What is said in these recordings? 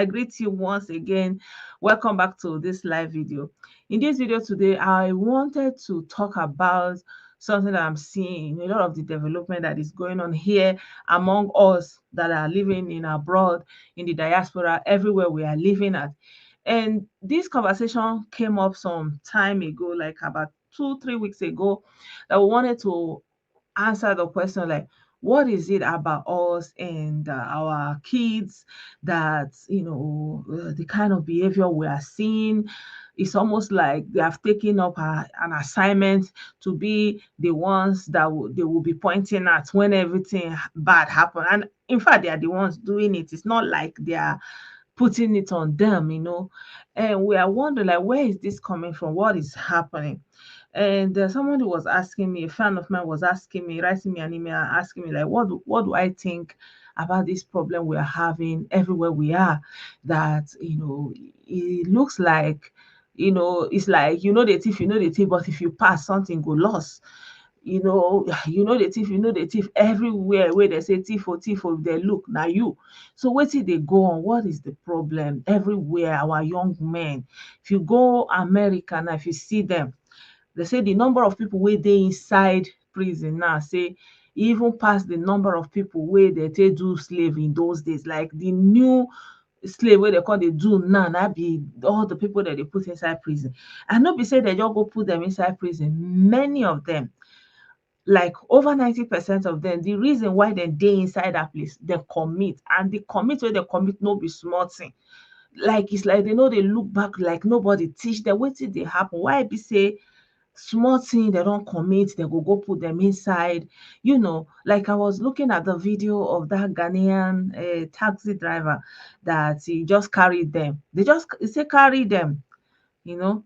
I greet you once again. Welcome back to this live video. In this video today, I wanted to talk about something that I'm seeing, a lot of the development that is going on here among us that are living in abroad, in the diaspora, everywhere we are living at. And this conversation came up some time ago, like about 2, 3 weeks ago, that we wanted to answer the question like, what is it about us and our kids that the kind of behavior we are seeing? It's almost like they have taken up an assignment to be the ones that they will be pointing at when everything bad happen, and in fact they are the ones doing it. It's not like they are putting it on them. And we are wondering, like, where is this coming from? What is happening? And somebody was asking me, a friend of mine was asking me, writing me an email, asking me, like, what do I think about this problem we are having everywhere we are? That, it looks like, it's like, the thief, but if you pass, something go lost. The thief everywhere where they say thief, if they look, now you. So wetin dey go on? What is the problem? Everywhere, our young men. If you go America now, if you see them, they say the number of people wey dey inside prison now, say even pass the number of people wey dey take do slave in those days. Like the new slave wey dey come dey do now, na be all the people that they put inside prison. And no be say they just go put them inside prison. Many of them, like over 90% of them, the reason why dem dey inside that place, dem commit, and the commit wey dem commit no be small thing. Like it's like they no dey look back, like nobody teach them wetin dey happen. Why e be say small thing they don commit, they go put them inside? Like I was looking at the video of that Ghanaian taxi driver that he just carried them. He say carry them, you know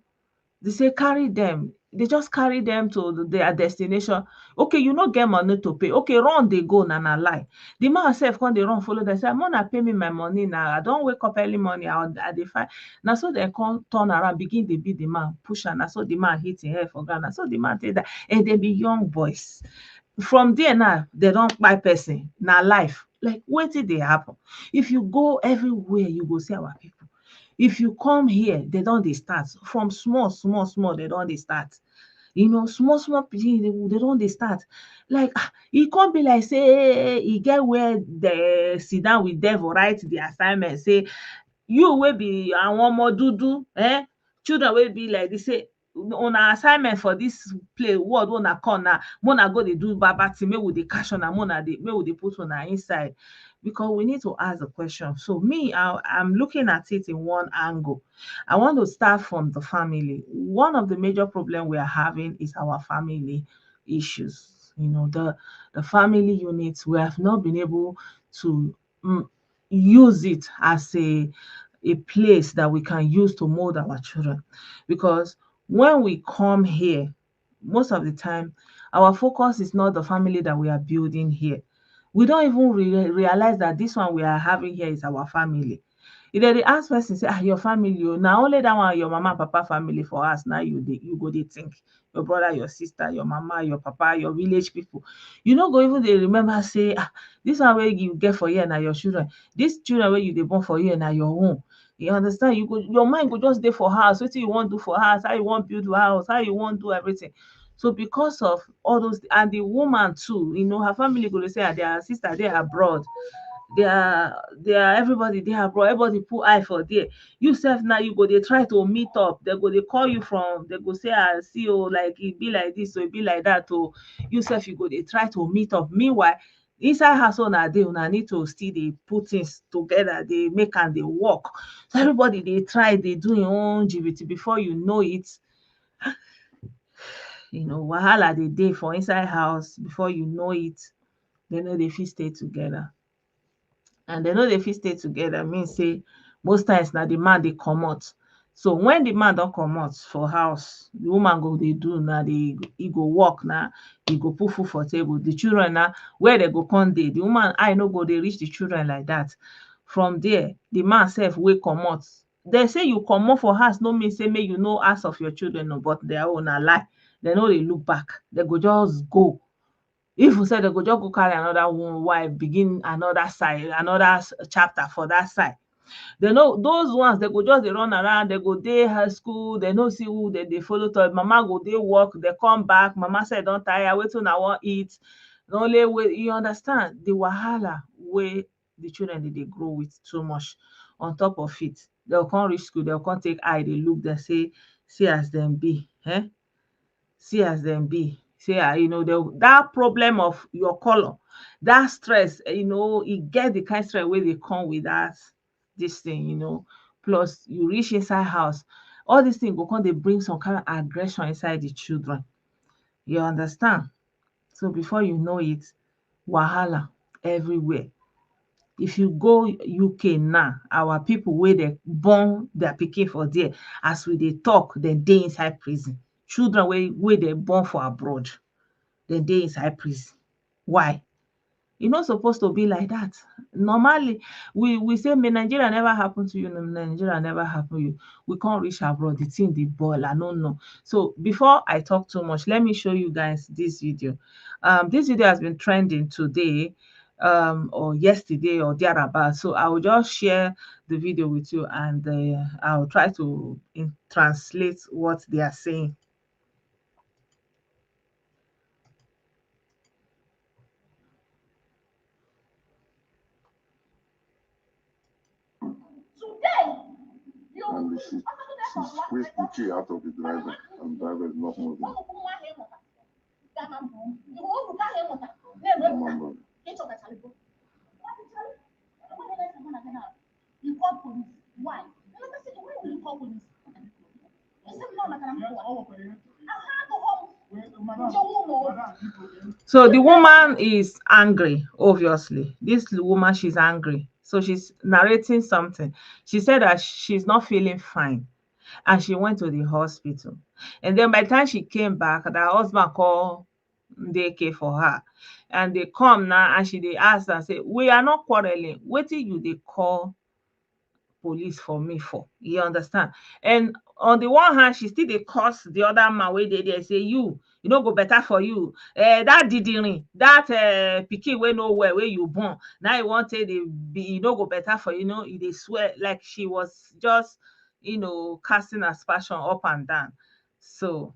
they say carry them. They just carry them to their destination. Okay, you no get money to pay. Okay, run dey go, na lie. The man sef come dey run follow them, say mona pay me my money now. I don wake up early morning, I dey find. Na so dem come turn around, begin dey beat the man, push am. Na so the man hit him head for ground. Na so the man take die. And dem be young boys. From there now, they don kpai person. Na life. Like wetin dey happen? If you go everywhere, you go see our people. If you come here, they don dey start from small, small, small. They don dey start. Small, small pikin, they don dey start. Like e come be like say e get where they sit down with devil, write the assignment, say you wey be àwọn ọmọ dúdú, children wey be like this, say una assignment for this play word wey una come now, make una go dey do bad bad thing, make we dey catch una, make we dey put una inside. Because we need to ask the question. So me, I'm looking at it in one angle. I want to start from the family. One of the major problems we are having is our family issues. The family units, we have not been able to use it as a place that we can use to mold our children. Because when we come here, most of the time, our focus is not the family that we are building here. We don't even realize that this one we are having here is our family. If they ask person, say, your family, now only that one your mama and papa family for us. Now you go dey think your brother, your sister, your mama, your papa, your village people. You no go even dey remember say, this one wey you get for here na your children. This children wey you dey born for here na your own. You understand? Your mind go just dey for house. Wetin you wan do for house? How you wan build house? How you wan do everything? So because of all those, and the woman too, her family go dey say their sister dey abroad. Everybody dey abroad. Everybody put eye for there. You sef now you go dey try to meet up. They go dey call you from. They go say, see like e be like this, so e be like that. You sef you go dey try to meet up. Meanwhile, inside house una dey, una need to still dey put things together. Dey make am dey work. So everybody dey try, dey do im own jibiti. Before you know it, wahala dey for inside house. Before you know it, they no dey fit stay together. And they no dey fit stay together mean say most times na the man dey comot. So when the man don comot for house, the woman go dey do na e go work na, e go put food for table. The children na where they go come dey. The woman eye no go dey reach the children like that. From there, the man sef wey comot. They say you comot for house no mean say make you no ask of your children, no, but their own na lie. They no dey look back. They go just go. If we say they go just go carry another wife, begin another side, another chapter for that side. They know those ones, they go just dey run around, they go dey high school, they no see who they follow talk. Mama go dey work, they come back, mama say don tire, wetin una wan eat? The only way, you understand the wahala wey the children dey grow with too much. On top of it, they'll come reach school, they'll come take eye, they look, they say, see as them be, see as them be. Say, that problem of your color, that stress, it get the kind stress where they come with that, this thing, plus you reach inside house, all these things go come, they bring some kind of aggression inside the children. You understand? So before you know it, wahala everywhere. If you go UK now, our people wey dey born their pikin for there, as we dey talk, dem dey inside prison. Children wey dey born for abroad, dem dey inside prison. Why? E no suppose to be like that. Normally, we say may Nigeria never happen to you, Nigeria never happen to you. We can't reach abroad, the thing dey boil, I no know. So before I talk too much, let me show you guys this video. This video has been trending today, or yesterday or thereabout. So I will just share the video with you, and I'll try to translate what they are saying. And she squeezed the key out of the driver, and the driver is not moving. You call police. Why? Why will you call police? So the woman is angry, obviously. This woman, she's angry. So she's narrating something. She said that she's not feeling fine, and she went to the hospital. And then by the time she came back, the husband called daycare for her. And they come now, and they ask and say, we are not quarreling. Wetin you dey call police for me for? You understand? And on the one hand, she still dey curse the other man wey dey there, say, you no go better for you. That didirin, that pikin wey no well, wey you born, now you wan take e no go better for you. E dey swear, like she was just casting aspersion up and down. So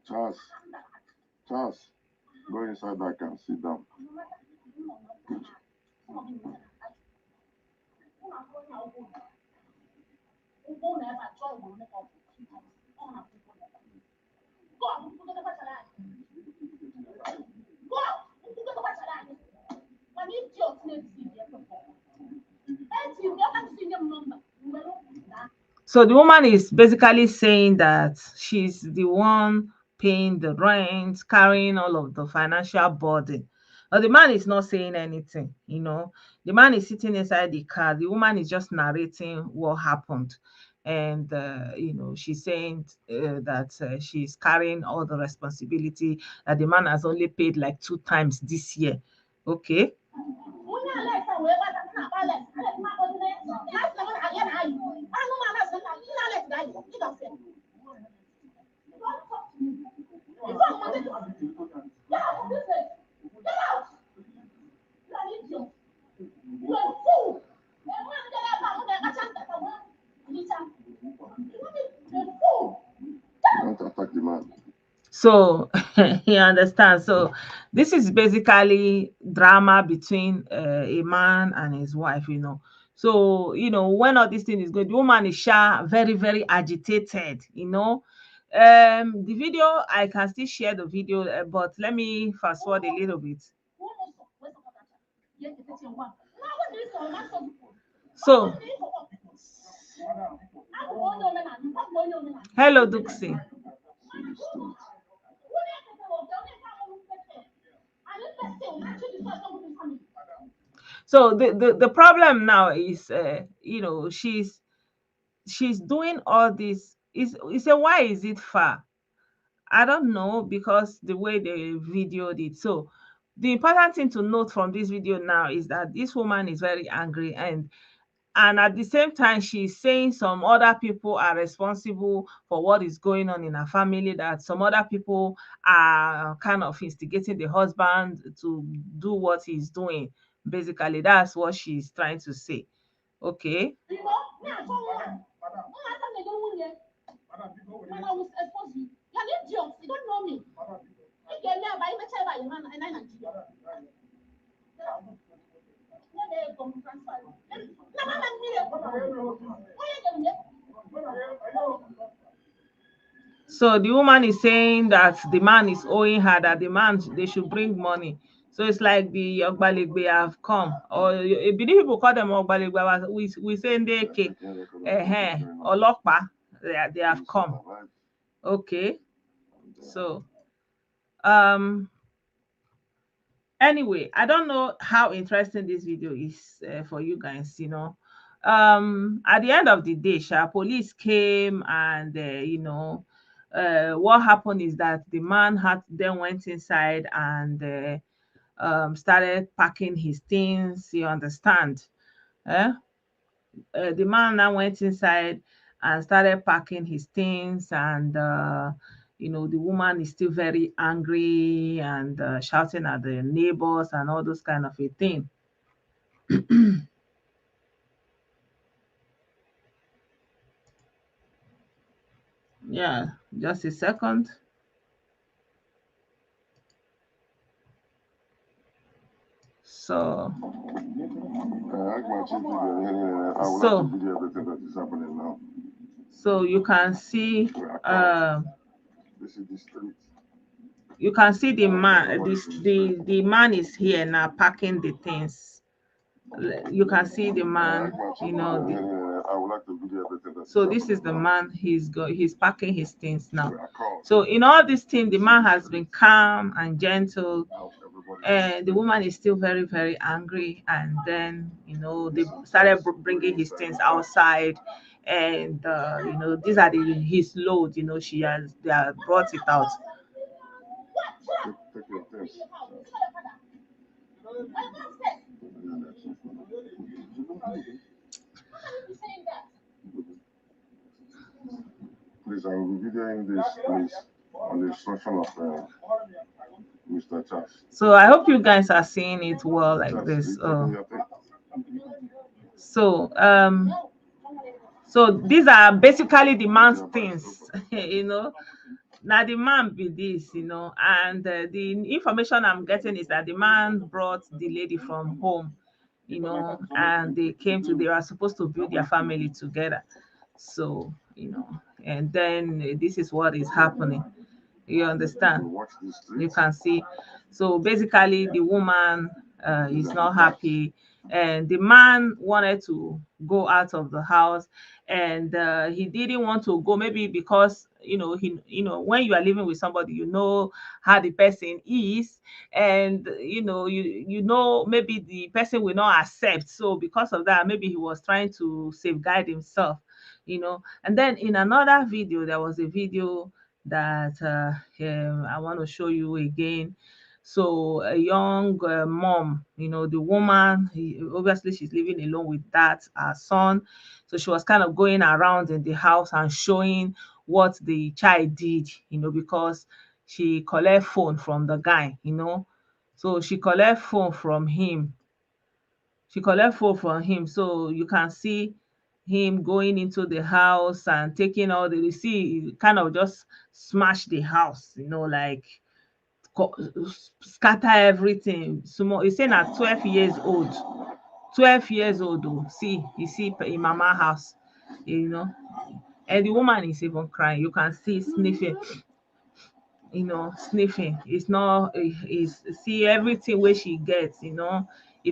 Charles, go inside that car, sit down. So the woman is basically saying that she's the one paying the rent, carrying all of the financial burden. But the man is not saying anything, The man is sitting inside the car. The woman is just narrating what happened. And, she's saying that she's carrying all the responsibility, that the man has only paid like 2 times this year. Okay. Don't attack the man. So you understand. So this is basically drama between a man and his wife. So when all this thing is going, the woman is very, very agitated. The video, I can still share the video, but let me fast forward a little bit. So hello, Duxie. So the problem now is, she's doing all this. Why is it far? I don't know, because the way they videoed it. So the important thing to note from this video now is that this woman is very angry, and And at the same time, she's saying some other people are responsible for what is going on in her family, that some other people are kind of instigating the husband to do what he's doing. Basically, that's what she's trying to say. Okay. You know, me I told her. I thought they don't want you. Man, I will expose you. You're an idiot. You don't know me. You get me about even tell you man and I know you. Yeah, they come transfer. No, man, I'm here. Why are you here? So the woman is saying that the man is owing her, that the man, they should bring money. So it's like the Ogbalegbe have come, or I believe people call them Ogbalegbe. We say Ndeke, Olokpa, they have come. Okay. So anyway, I don't know how interesting this video is for you guys, you know. At the end of the day, police came, and what happened is that the man then went inside and started packing his things, you understand. The man now went inside and started packing his things, and the woman is still very angry and shouting at the neighbors and all those kind of a thing. Yeah, just a second. So so you can see This is the street. you can see the man, the man is here now packing the things. You can see the man, I would like to video everything. So this is the man, he's packing his things now. So in all this thing, the man has been calm and gentle, and the woman is still very, very angry. And then they started bringing his things outside, and these are his load. They have brought it out. Take your things. Please, I will be videoing this, please, on the instruction of Mr. Charles. So I hope you guys are seeing it well like this. So these are basically the man's things, Now the man be this, and the information I'm getting is that the man brought the lady from home, and they are supposed to build their family together. So, and then this is what is happening. You understand? You can see. So basically, the woman is not happy, and the man wanted to go out of the house, and he didn't want to go. Maybe because when you are living with somebody, you know how the person is, and maybe the person will not accept. So because of that, maybe he was trying to safeguard himself. And then in another video, there was a video that I want to show you again. So a young mom, the woman, obviously she's living alone with that son. So she was kind of going around in the house and showing what the child did, because she collect phone from the guy, So she collect phone from him. So you can see him going into the house and taking all the receipt, kind of just smash the house, like scatter everything. Small, he's saying at 12 years old. 12 years old, oh. See, you see in mama house, and the woman is even crying. You can see sniffing, sniffing. It's not, is see everything where she gets, you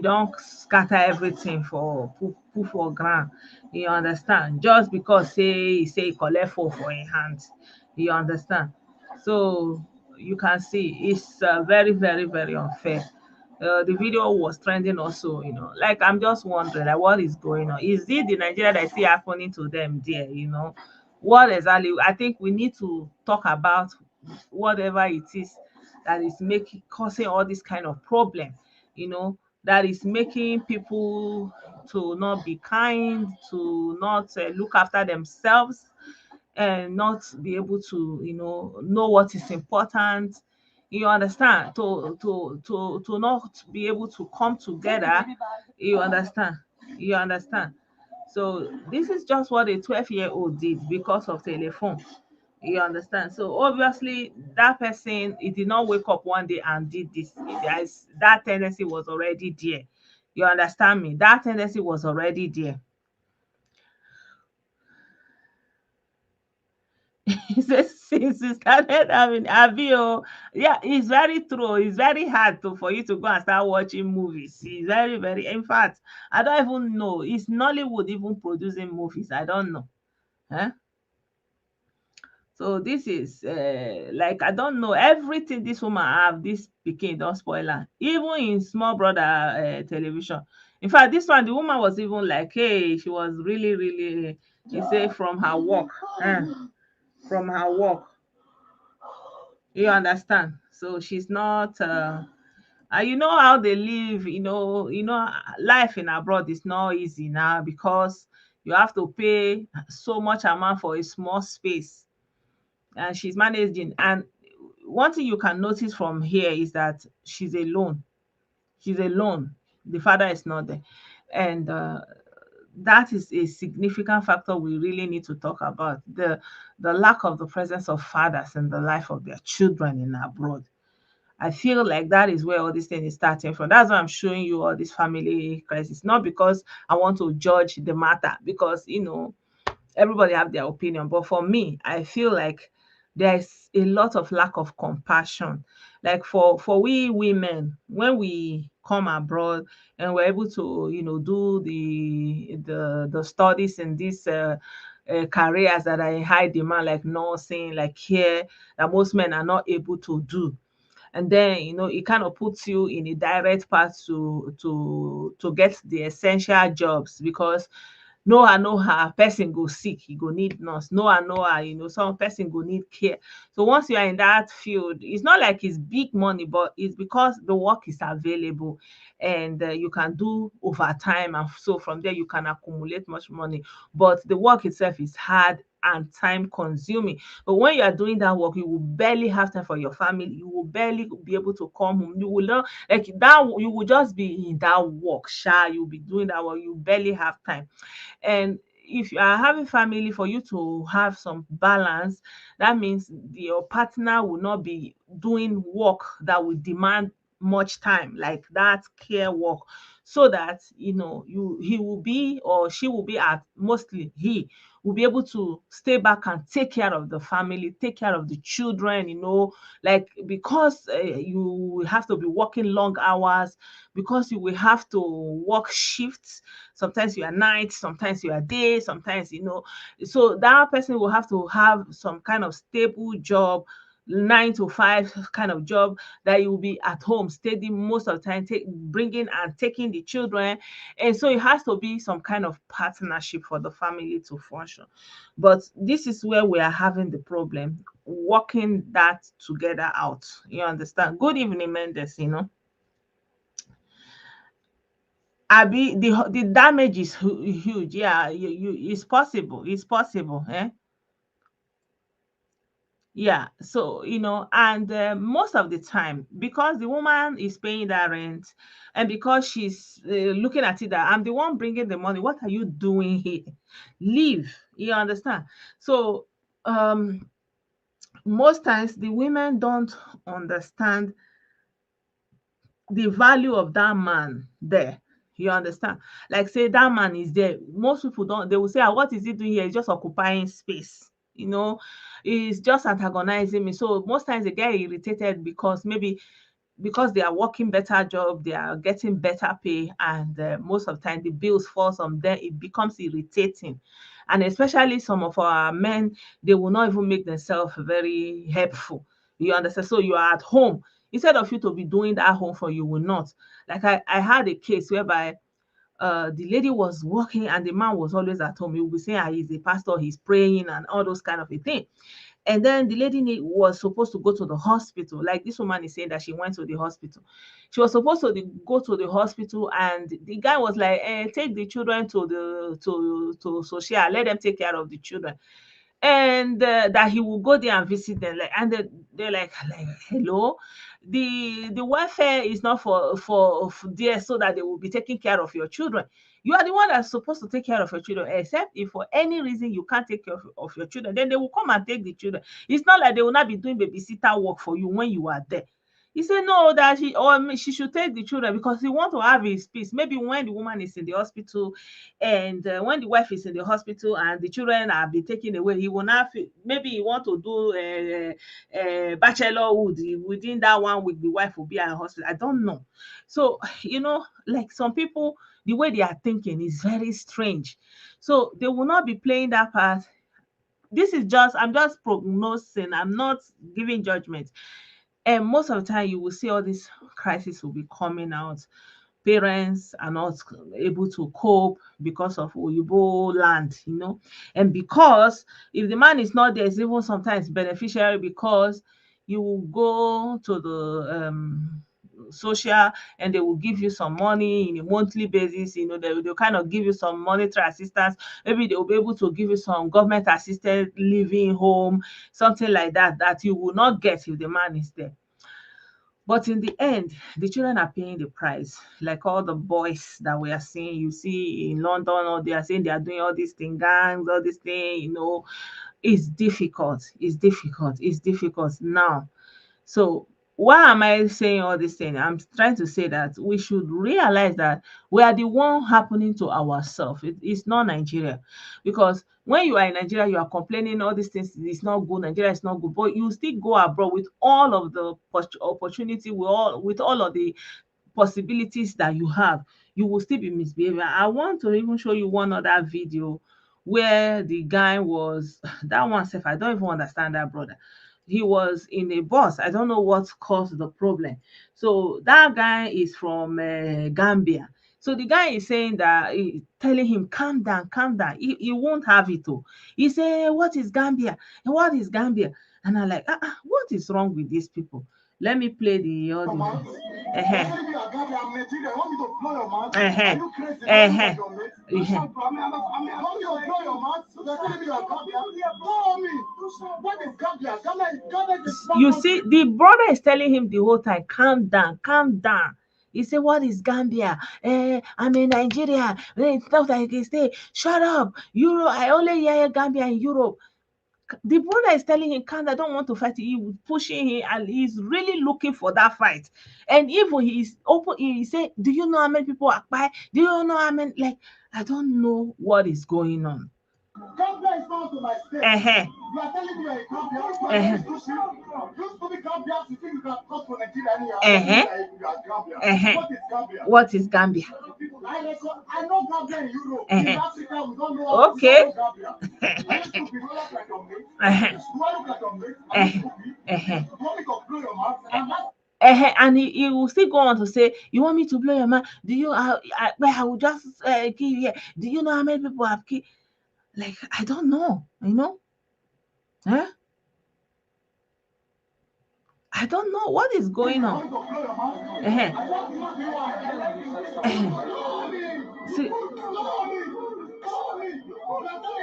don't scatter everything for put for ground. You understand? Just because say he collect phone for him hand. You understand? So you can see it's very, very, very unfair. The video was trending also, like I'm just wondering, like, what is going on? Is it the Nigeria that is still happening to them there? What exactly? I think we need to talk about whatever it is that is causing all this kind of problem, that is making people to not be kind, to not look after themselves, and not be able to, know what is important. You understand? To not be able to come together. You understand? You understand? So this is just what a 12-year-old did because of telephone. You understand? So obviously that person, he did not wake up one day and did this. That tendency was already there. You understand me? That tendency was already there. He says since you started having Avio, yeah, it's very true. It's very hard for you to go and start watching movies. It's very, very, in fact, I don't even know. Is Nollywood even producing movies? I don't know. Huh? So this is like, I don't know, everything this woman have, this pikin don't spoil her. Even in Small Brother television. In fact, this one, the woman was even like, hey, she was really, really, she say from her work. From her work. You understand? So she's not and you know how they live, life in abroad is not easy now because you have to pay so much amount for a small space, and she's managing. And one thing you can notice from here is that she's alone. She's alone. The father is not there. And that is a significant factor we really need to talk about. The lack of the presence of fathers in the life of their children in abroad. I feel like that is where all this thing is starting from. That's why I'm showing you all this family crisis. Not because I want to judge the matter, because everybody have their opinion. But for me, I feel like there's a lot of lack of compassion. Like for we women, when we come abroad and we're able to, do the studies in these careers that are in high demand, like nursing, like care, that most men are not able to do. And then it kind of puts you in a direct path to get the essential jobs, because no her person go sick, he go need nurse. No her some person go need care. So once you are in that field, it's not like it's big money, but it's because the work is available, and you can do overtime, and so from there you can accumulate much money. But the work itself is hard and time consuming. But when you are doing that work, you will barely have time for your family. You will barely be able to come home. You will not, like that, you will just be in that work, you'll be doing that work. You barely have time. And if you are having family, for you to have some balance, that means your partner will not be doing work that will demand much time, like that care work, so that he will be, or she will be, at mostly he will be able to stay back and take care of the family, take care of the children, like, because you will have to be working long hours, because you will have to work shifts. Sometimes you are night, sometimes you are day, sometimes, so that person will have to have some kind of stable job, 9 to 5 kind of job, that you will be at home steady most of the time, bringing and taking the children. And so it has to be some kind of partnership for the family to function. But this is where we are having the problem, working that together out. You understand? Good evening, Mendes. Abi, the damage is huge. Yeah, it's possible. It's possible. Yeah. So, and most of the time, because the woman is paying that rent, and because she's looking at it that I'm the one bringing the money, what are you doing here? Leave. You understand? So, most times the women don't understand the value of that man there. You understand? Like, say that man is there. Most people don't, they will say, what is he doing here? He's just occupying space. He's just antagonizing me. So most times they get irritated because maybe because they are working better job, they are getting better pay, and most of the time the bills falls on them. It becomes irritating. And especially some of our men, they will not even make themselves very helpful. You understand? So you are at home. Instead of you to be doing that home for you, will not. Like I had a case whereby the lady was working and the man was always at home. He will be saying, he's a pastor, he's praying and all those kind of a thing. And then the lady was supposed to go to the hospital. Like this woman is saying that she went to the hospital. She was supposed to go to the hospital, and the guy was like, take the children to the to social, let them take care of the children. And that he will go there and visit them. Like, and they're like, hello, the welfare is not for there so that they will be taking care of your children. You are the one that's supposed to take care of your children, except if for any reason you can't take care of your children, then they will come and take the children. It's not like they will not be doing babysitter work for you when you are there. He said no, that she should take the children because he want to have his peace. Maybe when the woman is in the hospital, and when the wife is in the hospital and the children are being taken away, he will not feel, maybe he want to do bachelorhood within that 1 week. The wife will be at hospital. I don't know. So like some people, the way they are thinking is very strange. So they will not be playing that part. I'm just prognosing. I'm not giving judgment. And most of the time, you will see all this crisis will be coming out. Parents are not able to cope because of Oyibo land. And because if the man is not there, it's even sometimes beneficiary because you will go to the social, and they will give you some money in a monthly basis. They'll kind of give you some monetary assistance. Maybe they'll be able to give you some government assisted living home, something like that you will not get if the man is there. But in the end, the children are paying the price. Like all the boys that we are seeing, you see in London, or they are saying they are doing all these things, gangs, all this thing, it's difficult. It's difficult. It's difficult now. So why am I saying all this thing? I'm trying to say that we should realize that we are the one happening to ourselves. It's not Nigeria. Because when you are in Nigeria, you are complaining all these things, it's not good, Nigeria is not good, but you still go abroad with all of the opportunity, with all of the possibilities that you have, you will still be misbehaving. I want to even show you one other video where the guy was that one self, I don't even understand that brother. He was in a bus. I don't know what caused the problem. So that guy is from Gambia. So the guy is saying that, telling him, calm down, calm down. He won't have it. He say, what is Gambia? What is Gambia? And I'm like, what is wrong with these people? Let me play the audio. You see, the brother is telling him the whole time, calm down, calm down. He said, what is Gambia? I'm in Nigeria. Stuff like this. Shut up. Europe. I only hear Gambia in Europe. The brother is telling him, "Can't, I don't want to fight." He was pushing him, and he's really looking for that fight. And even he's open, he said, "Do you know how many people are by? Do you know how many?" Like, I don't know what is going on. Gambia is not to my state. You are telling me you are a Gambia. You stupid Gambia, you think you can come to Nigeria and you are Gambia. What is Gambia? What is Gambia? I know Gambia in Europe. In Africa, we don't know. Okay. We don't know Gambia. Are you stupid? You look like your mate. Do I look like your mate? Are you stupid? You want me to blow your mouth? And he will still go on to say, you want me to blow your mind? Do you? I will just kill you. Do you know how many people have killed? Like, I don't know, Huh? I don't know what is going on. See,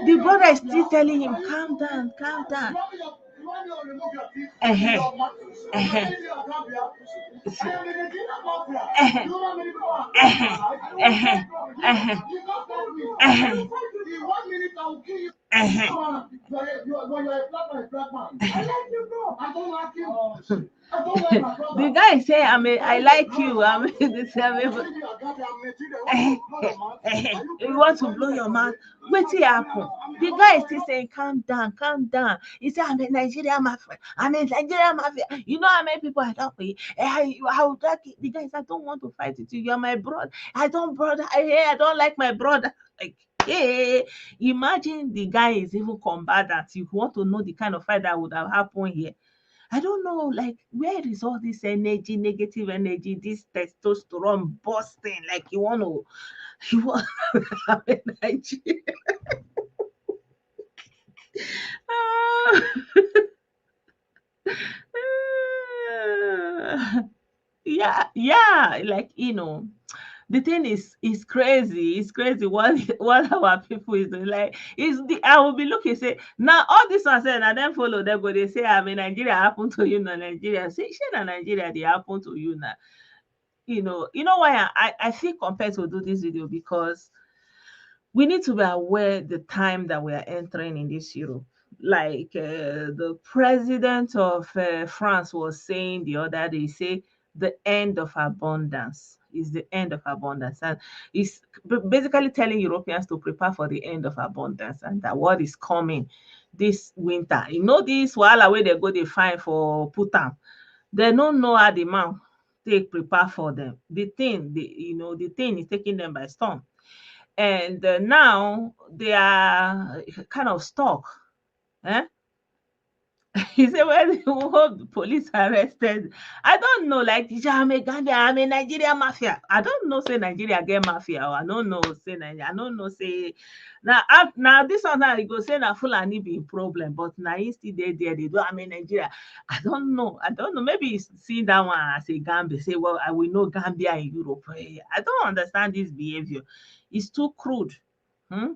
the brother is still telling him, calm down, calm down. The guy say, I like you. You want to blow your mouth? Wetin happen? The guy is still saying, calm down, calm down. He said, I'm a Nigerian mafia. I'm a Nigerian mafia. You know how many people I don't pay? The guy said, I don't want to fight with you. You're my brother. I don't like my brother. Like, hey, imagine the guy is even combatant. You want to know the kind of fight that would have happened here. I don't know, like, where is all this energy, negative energy, this testosterone busting? Like, you want have a Nigeria. Yeah, like the thing is crazy. It's crazy what what our people is doing. Like is the I will be looking say now all this one said and then follow them go they say I mean Nigeria happen to you now Nigeria say shey na Nigeria they happen to you now. You know why I feel compelled to do this video because we need to be aware the time that we are entering in this Europe. Like the president of France was saying the other day, say the end of abundance is the end of abundance, and it's basically telling Europeans to prepare for the end of abundance and that what is coming this winter. This wahala wey they go they find for Putin. They don't know how the man take prepare for them. The thing is taking them by storm and now they are kind of stuck. Eh? He said, when the police arrested, I don't know, like, I'm a Gambia, I'm a Nigeria mafia. I don't know, say Nigeria get mafia, or I don't know, say Nigeria, I don't know, say, now this one now, you go say, na Fulani be problem, but now he still there, they do, I'm in Nigeria. I don't know, maybe he's seeing that one as a Gambia, say, well, I will know Gambia in Europe. I don't understand this behavior. It's too crude. Hmm?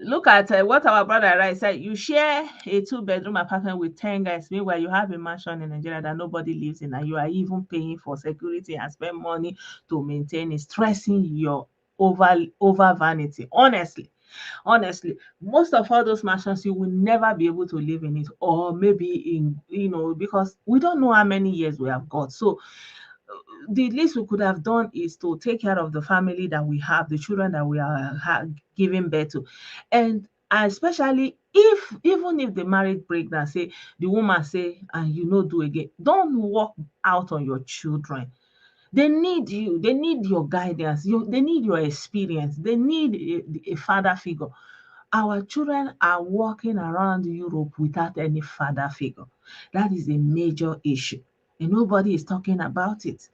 Look at what our brother right said. You share a two-bedroom apartment with 10 guys. Meanwhile, you have a mansion in Nigeria that nobody lives in, and you are even paying for security and spend money to maintain it, stressing your over vanity. Honestly, most of all those mansions you will never be able to live in it, or maybe because we don't know how many years we have got. So the least we could have done is to take care of the family that we have, the children that we are giving birth to. And especially even if the marriage break down, say the woman say, and do again, don't walk out on your children. They need you, they need your guidance, they need your experience, they need a father figure. Our children are walking around Europe without any father figure. That is a major issue, and nobody is talking about it.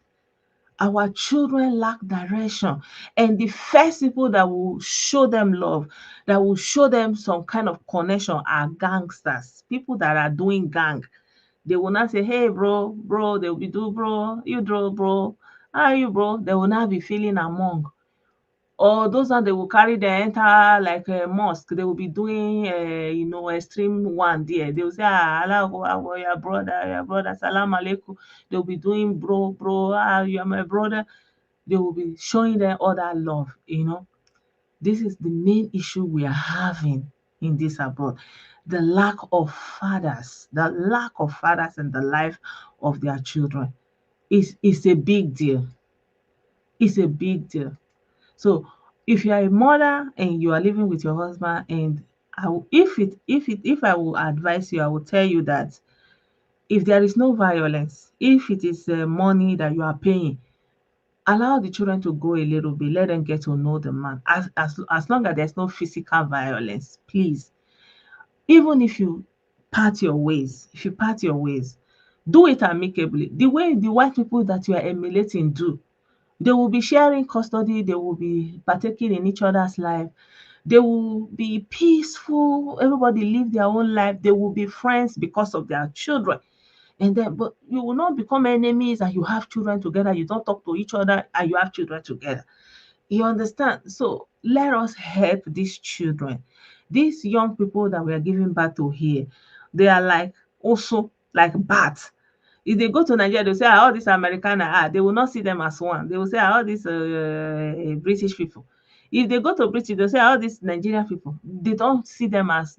Our children lack direction, and the first people that will show them love, that will show them some kind of connection, are gangsters, people that are doing gang. They will not say, hey bro, they will be do bro, you draw bro, how are you bro? They will not be feeling among. Or those are they will carry the enter like a mosque. They will be doing extreme one there. They will say, Allah, your brother, salam alaikum. They will be doing bro, you are my brother. They will be showing them other love. This is the main issue we are having in this abroad. The lack of fathers, in the life of their children is a big deal. It's a big deal. So if you are a mother and you are living with your husband, and if I will advise you, I will tell you that if there is no violence, if it is money that you are paying, allow the children to go a little bit, let them get to know the man. As long as there's no physical violence, please. Even if you part your ways, do it amicably. The way the white people that you are emulating do. They will be sharing custody, they will be partaking in each other's life, they will be peaceful, everybody live their own life, they will be friends because of their children. And then, but you will not become enemies and you have children together, you don't talk to each other and you have children together. You understand? So let us help these children. These young people that we are giving birth to here, they are like also like bats. If they go to Nigeria, they'll say, all these Americans, they will not see them as one. They will say, all these British people. If they go to British, they'll say, all these Nigerian people. They don't see them as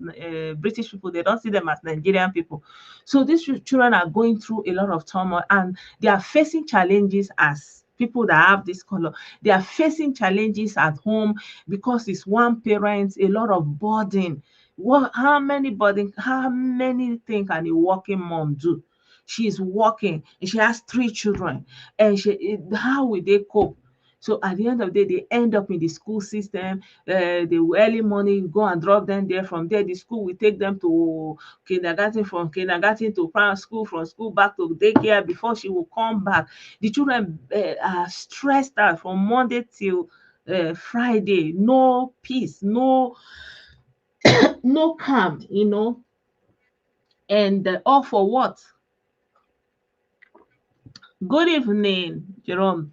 British people. They don't see them as Nigerian people. So these children are going through a lot of turmoil, and they are facing challenges as people that have this color. They are facing challenges at home because it's one parent, a lot of burden. How many things can a working mom do? She's working and she has 3 children, and how will they cope? So at the end of the day, they end up in the school system. The early morning, go and drop them there. From there, the school will take them to kindergarten, from kindergarten to primary school, from school back to daycare before she will come back. The children are stressed out from Monday till Friday. No peace, no no calm, and all for what? Good evening, Jerome.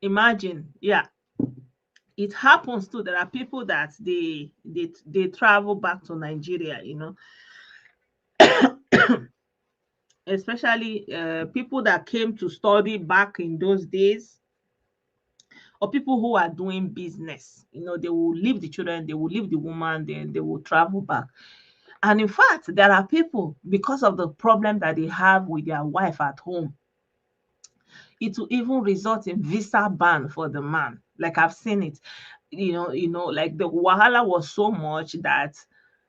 Imagine, yeah, it happens too. There are people that they travel back to Nigeria, especially people that came to study back in those days, or people who are doing business. They will leave the children, they will leave the woman, then they will travel back. And in fact, there are people, because of the problem that they have with their wife at home, it will even result in visa ban for the man. Like I've seen it. Like the wahala was so much that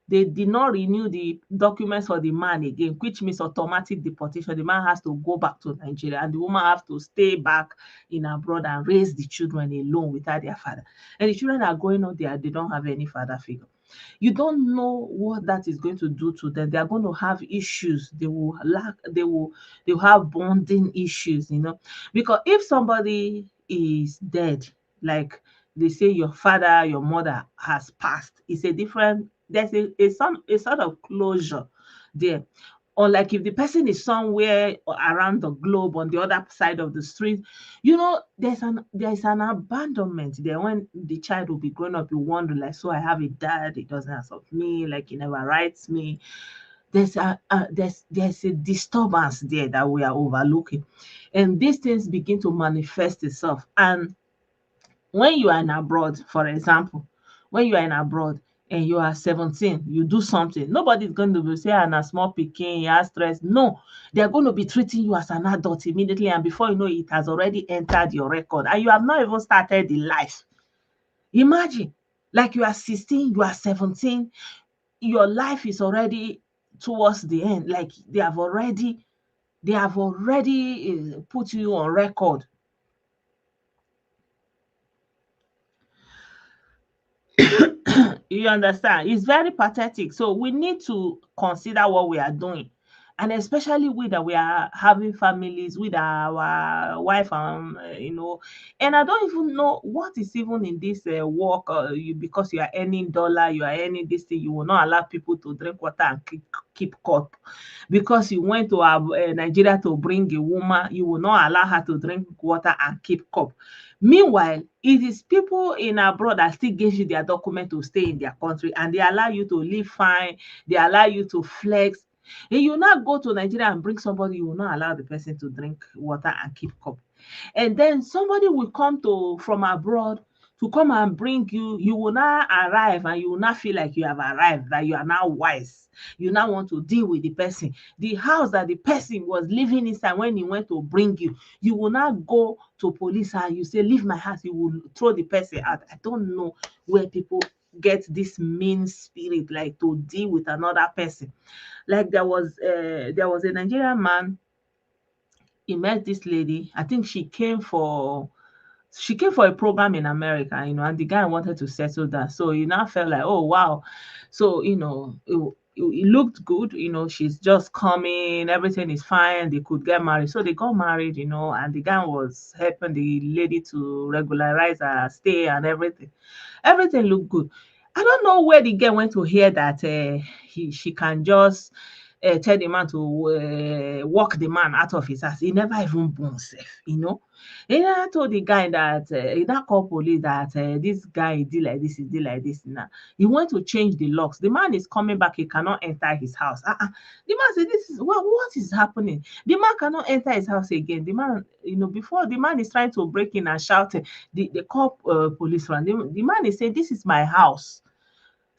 they did not renew the documents for the man again, which means automatic deportation. The man has to go back to Nigeria, and the woman has to stay back in abroad and raise the children alone without their father. And the children are going on there, they don't have any father figure. You don't know what that is going to do to them. They are going to have issues. They will have bonding issues, because if somebody is dead, like they say your father, your mother has passed, it's a different, there's a sort of closure there. Unlike if the person is somewhere around the globe on the other side of the street, there's an abandonment there. When the child will be growing up, you wonder, like, so I have a dad, he doesn't accept me, like he never writes me. There's a disturbance there that we are overlooking, and these things begin to manifest itself. And when you are in abroad, for example, when you are in abroad and you are 17, you do something, nobody's going to be say, and a small pikin, you have stress. No, they're going to be treating you as an adult immediately, and before you know it has already entered your record, and you have not even started the life. Imagine, like you are 16, you are 17, your life is already towards the end. Like they have already put you on record. You understand? It's very pathetic. So we need to consider what we are doing. And especially with that we are having families with our wife, and I don't even know what is even in this work. Because you are earning dollar, you are earning this thing, you will not allow people to drink water and keep cup. Because you went to Nigeria to bring a woman, you will not allow her to drink water and keep cup. Meanwhile, it is people in abroad that still give you their document to stay in their country, and they allow you to live fine, they allow you to flex. And you now go to Nigeria and bring somebody, you will not allow the person to drink water and keep cup. And then somebody will come from abroad to come and bring you, you will now arrive and you will not feel like you have arrived, that you are now wise. You now want to deal with the person. The house that the person was living inside when he went to bring you, you will not go to police and you say, leave my house, you will throw the person out. I don't know where people get this mean spirit, like to deal with another person. Like there was a Nigerian man, he met this lady. I think she came for a program in America, and the guy wanted to settle down. So he now felt like, oh wow. So, it looked good, she's just coming, everything is fine, they could get married. So they got married, and the guy was helping the lady to regularize her stay and everything. Everything looked good. I don't know where the girl went to hear that she can just tell the man to walk the man out of his house. He never even born safe. He now told the guy that he now called police that this guy did like this, he did like this. Now he went to change the locks. The man is coming back. He cannot enter his house. The man said, "This is what is happening." The man cannot enter his house again. The man, before the man is trying to break in and shouting, they call police. The man is saying, "This is my house."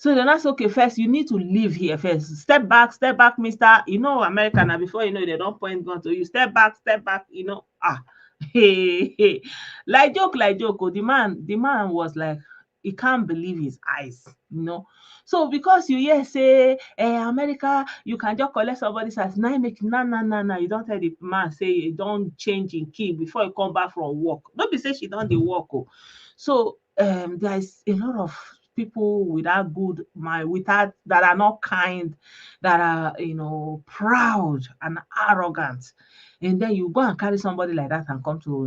So then that's okay. First, you need to live here first. Step back, mister. American, and before they don't point gun to you. Step back. Hey. Like joke. Oh, the man was like, he can't believe his eyes. So because you say, America, you can just collect somebody's house. Now make no. You don't tell the man, say you don't change in key before you come back from work. Don't be say she done the work. Oh. So there's a lot of people without good mind, without that are not kind, that are proud and arrogant. And then you go and carry somebody like that and come to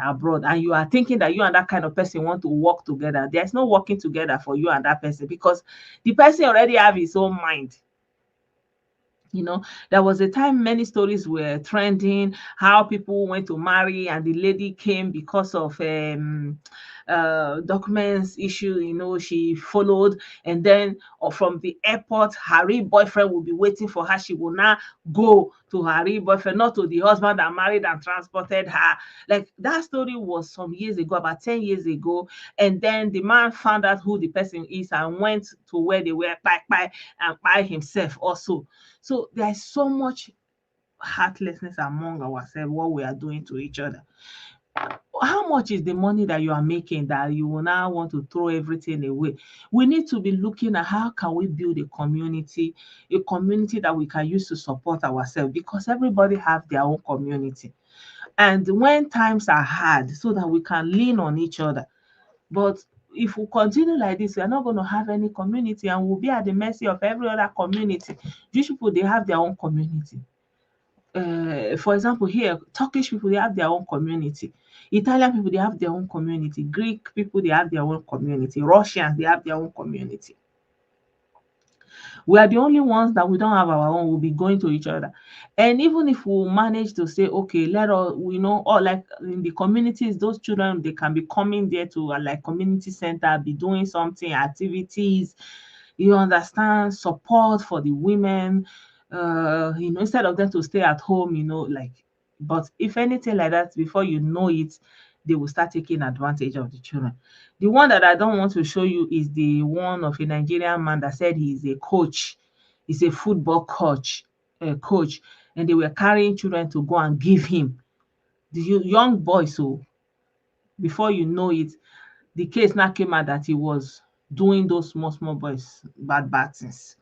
abroad, and you are thinking that you and that kind of person want to work together. There's no working together for you and that person, because the person already have his own mind. There was a time many stories were trending, how people went to marry and the lady came because of documents issue. She followed, and then from the airport, her real boyfriend will be waiting for her. She will now go to her real boyfriend, not to the husband that married and transported her. Like, that story was some years ago, about 10 years ago. And then the man found out who the person is and went to where they were and by himself also. So there's so much heartlessness among ourselves, what we are doing to each other. How much is the money that you are making that you will now want to throw everything away? We need to be looking at how can we build a community that we can use to support ourselves, because everybody have their own community. And when times are hard, so that we can lean on each other. But if we continue like this, we are not going to have any community, and we'll be at the mercy of every other community. Jewish people, they have their own community. For example, here, Turkish people, they have their own community. Italian people, they have their own community. Greek people, they have their own community. Russians, they have their own community. We are the only ones that we don't have our own. We'll be going to each other. And even if we manage to say, okay, let us, or like in the communities, those children, they can be coming there to like community center, be doing something, activities, you understand, support for the women, instead of them to stay at home, but if anything like that, before you know it, they will start taking advantage of the children. The one that I don't want to show you is the one of a Nigerian man that said he's a coach. He's a football coach, and they were carrying children to go and give him. The young boy, so before you know it, the case now came out that he was doing those small boys bad things.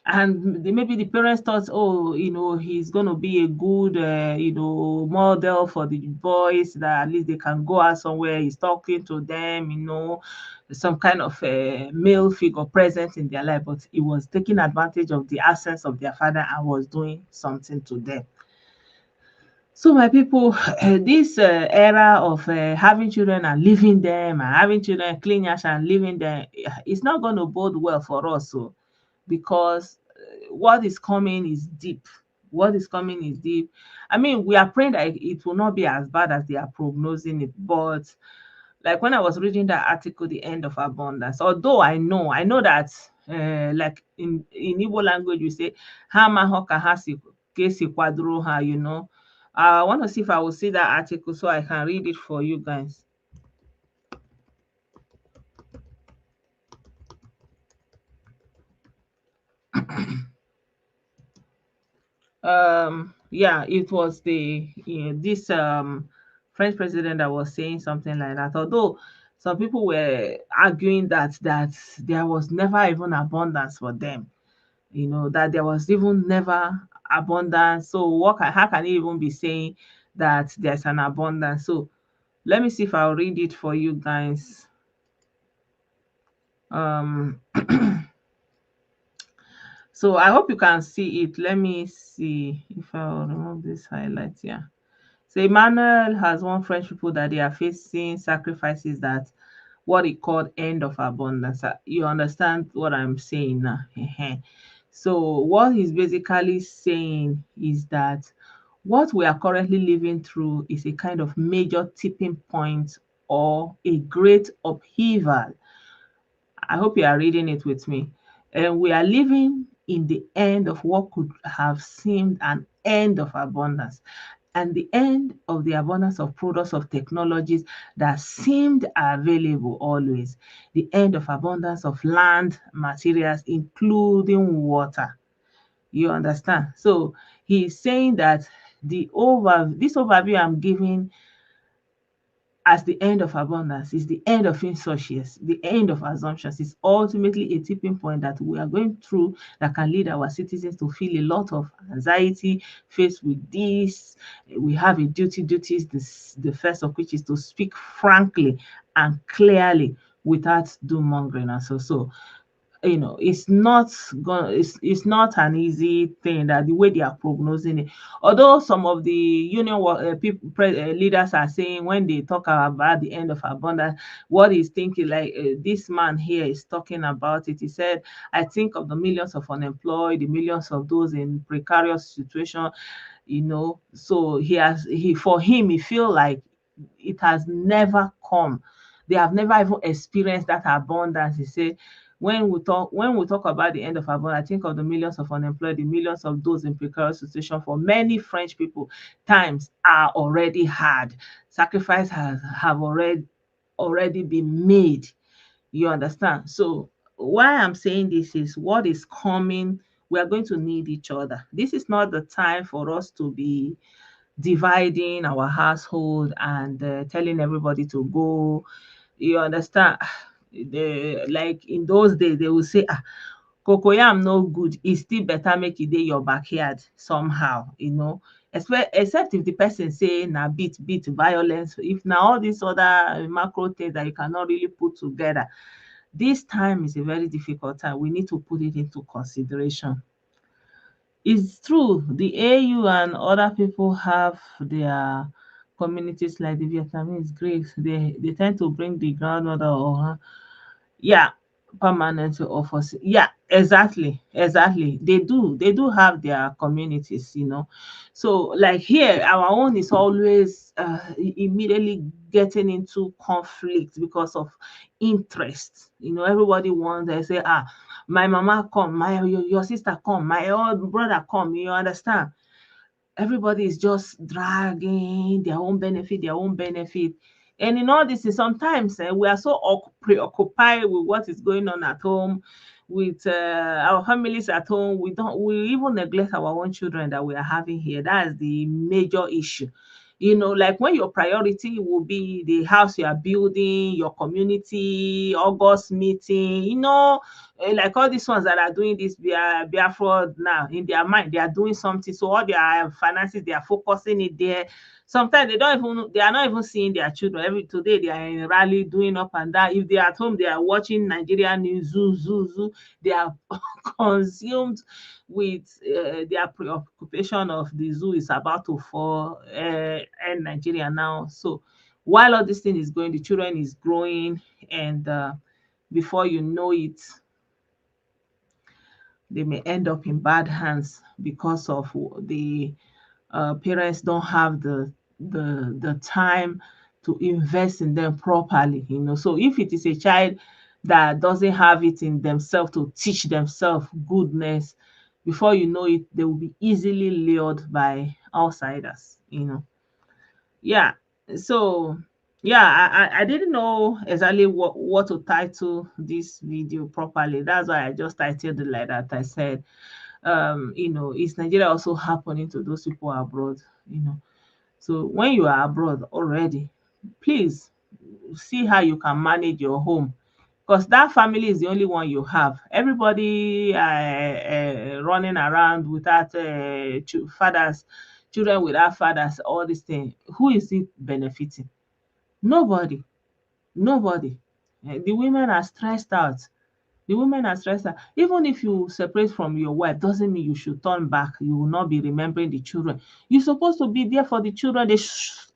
And maybe the parents thought, oh, he's going to be a good, model for the boys, that at least they can go out somewhere. He's talking to them, some kind of male figure present in their life. But he was taking advantage of the absence of their father and was doing something to them. So my people, this era of having children and leaving them, and having children clean yash and leaving them, it's not going to bode well for us. So, because what is coming is deep. What is coming is deep. I mean, we are praying that it will not be as bad as they are prognosing it. But like when I was reading that article, The End of Abundance, although I know that like in Igbo language, we say, Hama hoka hasi kesi kwadro ha, I want to see if I will see that article so I can read it for you guys. Yeah, it was this French president that was saying something like that. Although some people were arguing that there was never even abundance for them, that there was even never abundance. So how can he even be saying that there's an abundance? So let me see if I'll read it for you guys. So I hope you can see it. Let me see if I'll remove this highlight here. So Emmanuel has warned French people that they are facing sacrifices, that what he called end of abundance. You understand what I'm saying now? So what he's basically saying is that what we are currently living through is a kind of major tipping point or a great upheaval. I hope you are reading it with me. And we are living in the end of what could have seemed an end of abundance, and the end of the abundance of products of technologies that seemed available always, the end of abundance of land materials, including water. You understand? So he's saying that this overview I'm giving as the end of abundance, is the end of insouciance, the end of assumptions. It's ultimately a tipping point that we are going through that can lead our citizens to feel a lot of anxiety faced with this. We have a duties, the first of which is to speak frankly and clearly without doom mongering. And so it's not it's not an easy thing that the way they are prognosing it. Although some of the people leaders are saying when they talk about the end of abundance, what he's thinking, like this man here is talking about it. He said, I think of the millions of unemployed, the millions of those in precarious situation, so for him, he feel like it has never come. They have never even experienced that abundance. He said, when we talk about the end of abundance, I think of the millions of unemployed, the millions of those in precarious situation. For many French people, times are already hard. Sacrifice have already been made. You understand? So why I'm saying this is what is coming. We are going to need each other. This is not the time for us to be dividing our household and telling everybody to go. You understand? Like in those days, they will say, cocoyam no good. It's still better make it in your backyard somehow. Except if the person say na beat violence. If now all these other macro things that you cannot really put together, this time is a very difficult time. We need to put it into consideration. It's true, the AU and other people have their communities like the Vietnamese, Greeks. They tend to bring the grandmother or yeah, permanent offers. Yeah, exactly. They do have their communities. So like here, our own is always immediately getting into conflict because of interest. Everybody wants, they say, my mama come, your sister come, my old brother come. You understand? Everybody is just dragging their own benefit. And in all this, sometimes we are so preoccupied with what is going on at home, with our families at home. We even neglect our own children that we are having here. That is the major issue. Like when your priority will be the house you are building, your community, August meeting, like all these ones that are doing this Biafra now, in their mind, they are doing something. So all their finances, they are focusing it there. Sometimes they are not even seeing their children. Every today they are in rally doing up and down. If they are at home, they are watching Nigerian news, zoo. They are consumed with their preoccupation of the zoo is about to fall in Nigeria now. So while all this thing is going, the children is growing, and before you know it, they may end up in bad hands because of the parents don't have the time to invest in them properly. So if it is a child that doesn't have it in themselves to teach themselves goodness, before you know it, they will be easily lured by outsiders. Yeah. So yeah, I didn't know exactly what to title this video properly. That's why I just titled it like that. I said, is Nigeria also happening to those people abroad? So when you are abroad already, please see how you can manage your home, because that family is the only one you have. Everybody running around without fathers, children without fathers, all these things. Who is it benefiting? Nobody. Nobody. The women are stressed out. The women are stressed out. Even if you separate from your wife, doesn't mean you should turn back. You will not be remembering the children. You're supposed to be there for the children.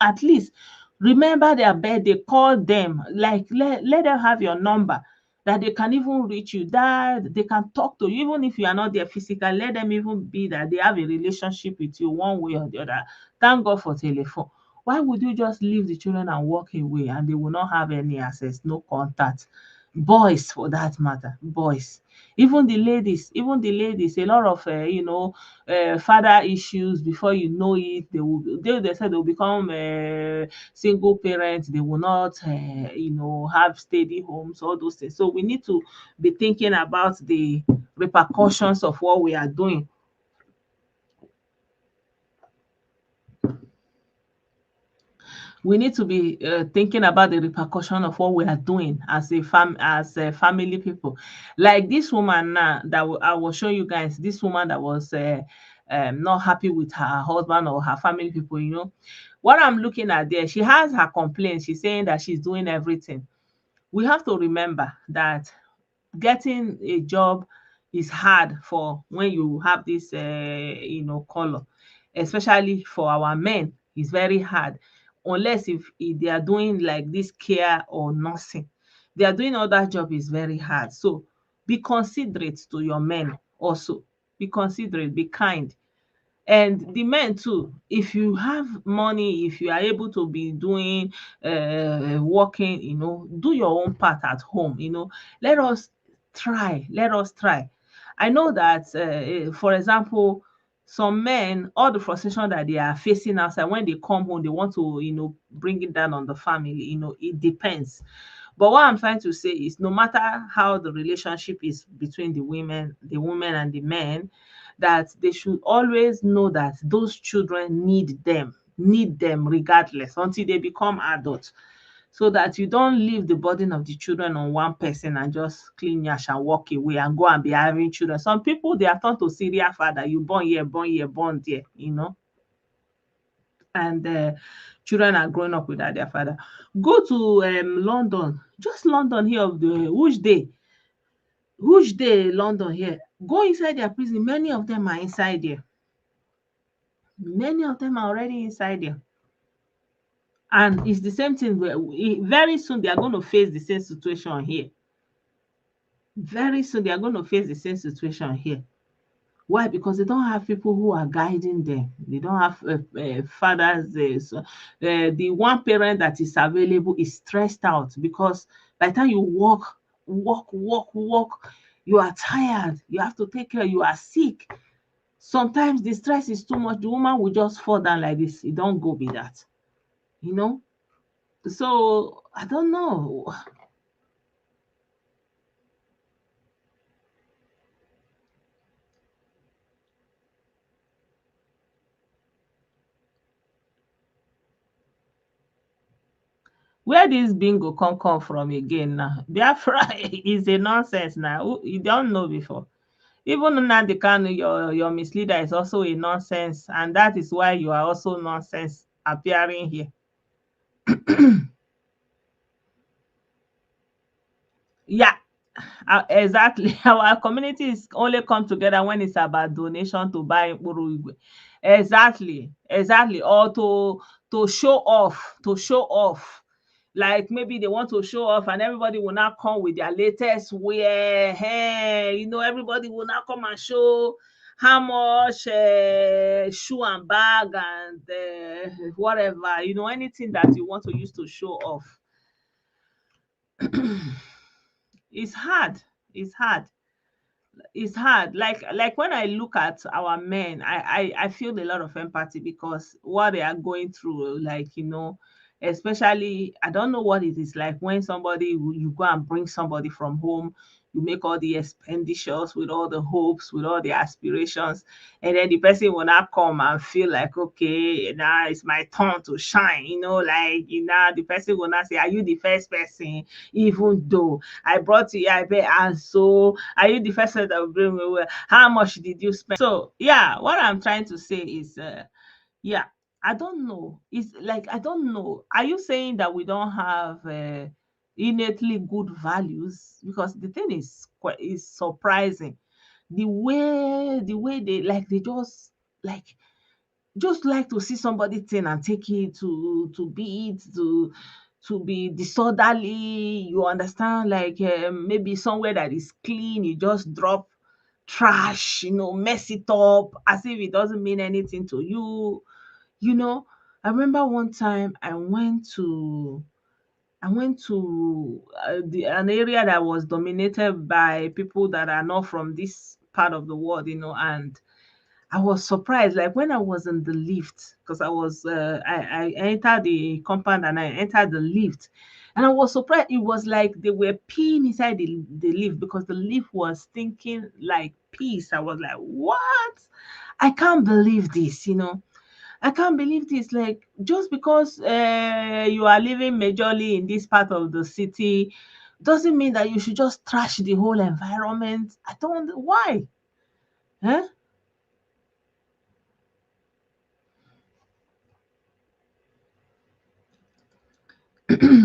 At least remember their birthday, call them, like let them have your number, that they can even reach you, that they can talk to you, even if you are not there physically. Let them even be that they have a relationship with you one way or the other. Thank God for telephone. Why would you just leave the children and walk away and they will not have any access, no contact? Boys, for that matter, boys. Even the ladies, a lot of father issues. Before you know it, they said they will become single parents. They will not have steady homes, all those things. So we need to be thinking about the repercussions of what we are doing. We need to be thinking about the repercussion of what we are doing as a family people. Like this woman now that I will show you guys. This woman that was not happy with her husband or her family people. You know, what I'm looking at there, she has her complaints. She's saying that she's doing everything. We have to remember that getting a job is hard for when you have this color, especially for our men. It's very hard unless if they are doing like this care or nursing. They are doing other job is very hard. So be considerate to your men also. Be considerate, be kind. And the men too, if you have money, if you are able to be doing working, do your own part at home. Let us try. I know that for example, some men, all the frustration that they are facing outside, when they come home they want to bring it down on the family. It depends. But what I'm trying to say is, no matter how the relationship is between the women and the men, that they should always know that those children need them regardless until they become adults, so that you don't leave the burden of the children on one person and just clean yash and walk away and go and be having children. Some people, they are turned to serial father. You born here, born there. And children are growing up without their father. Go to London, just London here of the which day London here. Go inside their prison. Many of them are inside there. Many of them are already inside there. And it's the same thing where very soon they are going to face the same situation here. Very soon they are going to face the same situation here. Why? Because they don't have people who are guiding them. They don't have fathers. The one parent that is available is stressed out, because by the time you walk, you are tired. You have to take care. You are sick. Sometimes the stress is too much. The woman will just fall down like this. It don't go be that. So I don't know. Where this bingo come from again now? Biafra is a nonsense now. You don't know before. Even Nnamdi Kanu, your misleader, is also a nonsense, and that is why you are also nonsense appearing here. Yeah, exactly. Our communities only come together when it's about donation to buy Mkpuru Igwe. Exactly. Or to show off. Like maybe they want to show off and everybody will now come with their latest wear. Hey, everybody will now come and show how much shoe and bag and whatever, anything that you want to use to show off. It's hard. It's hard. It's hard. Like when I look at our men, I feel a lot of empathy, because what they are going through, especially, I don't know what it is like when you go and bring somebody from home. You make all the expenditures with all the hopes, with all the aspirations, and then the person will not come and feel like, okay, now it's my turn to shine. The person will not say, are you the first person? Even though I brought you here, and so are you the first one that will bring me? Well, how much did you spend? So yeah, what I'm trying to say is, yeah, I don't know. It's like, I don't know. Are you saying that we don't have innately good values? Because the thing is surprising. The way they just like to see somebody thing and take it to beat to be disorderly. You understand? Like maybe somewhere that is clean, you just drop trash, mess it up as if it doesn't mean anything to you. I remember one time I went to an area that was dominated by people that are not from this part of the world, and I was surprised, like when I was in the lift, because I entered the compound and I entered the lift, and I was surprised. It was like they were peeing inside the lift, because the lift was stinking like piss. I was like, what? I can't believe this. I can't believe this. Like, just because you are living majorly in this part of the city doesn't mean that you should just trash the whole environment. I don't, why? Huh?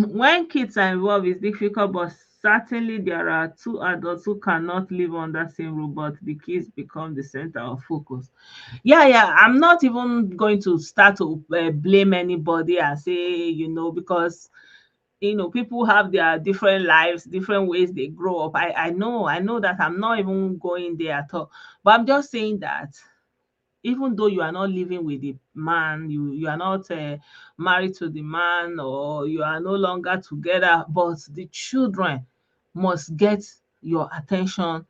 When kids are involved, it's difficult, but certainly there are two adults who cannot live on that same roof, but the kids become the center of focus. Yeah, I'm not even going to start to blame anybody and say, because people have their different lives, different ways they grow up. I know that. I'm not even going there at all, but I'm just saying that even though you are not living with the man, you are not married to the man, or you are no longer together, but the children must get your attention.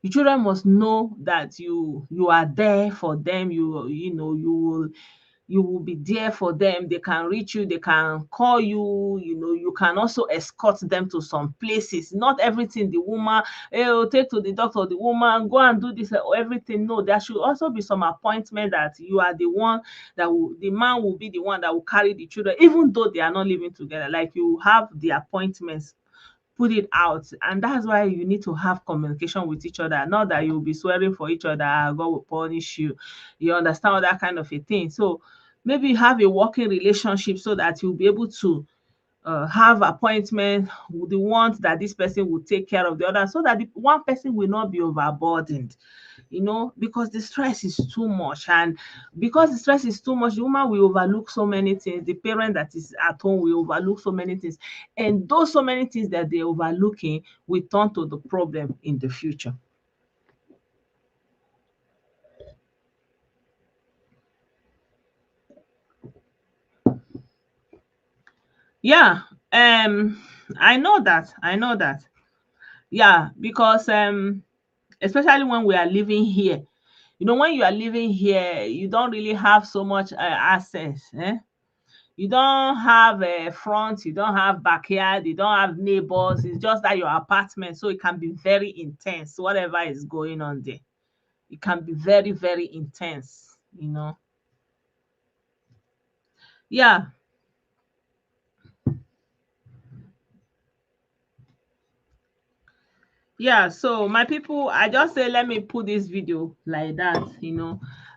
The children must know that you are there for them. You will be there for them. They can reach you, they can call you. You can also escort them to some places. Not everything the woman, take to the doctor, the woman go and do this or everything. No, there should also be some appointment that you are the one that will, the man will be the one that will carry the children, even though they are not living together. Like, you have the appointments, put it out. And that's why you need to have communication with each other, not that you'll be swearing for each other, God will punish you. You understand all that kind of a thing. So maybe have a working relationship so that you'll be able to have appointment with the ones that this person will take care of the other, so that the one person will not be overburdened, because the stress is too much. And because the stress is too much, the woman will overlook so many things. The parent that is at home will overlook so many things. And those so many things that they're overlooking will turn to the problem in the future. Yeah, I know that. Yeah, because especially when we are living here, when you are living here, you don't really have so much access. You don't have a front, you don't have backyard, you don't have neighbors. It's just that your apartment, so it can be very intense. Whatever is going on there, it can be very, very intense. Yeah, yeah. So my people, I just say let me put this video like that.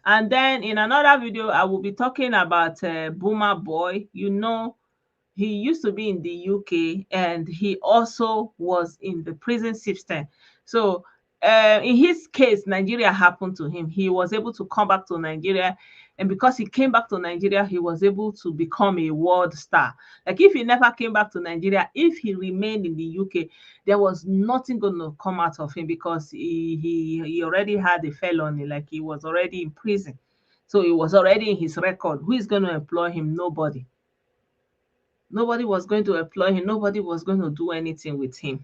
And then in another video, I will be talking about Boomer Boy. He used to be in the UK, and he also was in the prison system. So, in his case, Nigeria happened to him. He was able to come back to Nigeria, and because he came back to Nigeria, he was able to become a world star. Like, if he never came back to Nigeria, if he remained in the UK, there was nothing going to come out of him, because he already had a felony, like he was already in prison. So he was already in his record. Who is going to employ him? Nobody. Nobody was going to employ him. Nobody was going to do anything with him.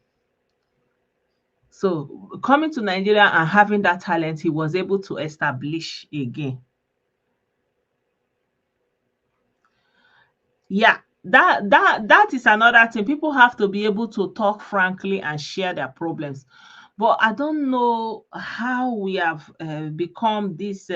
So coming to Nigeria and having that talent, he was able to establish again. Yeah, that is another thing. People have to be able to talk frankly and share their problems. But I don't know how we have become this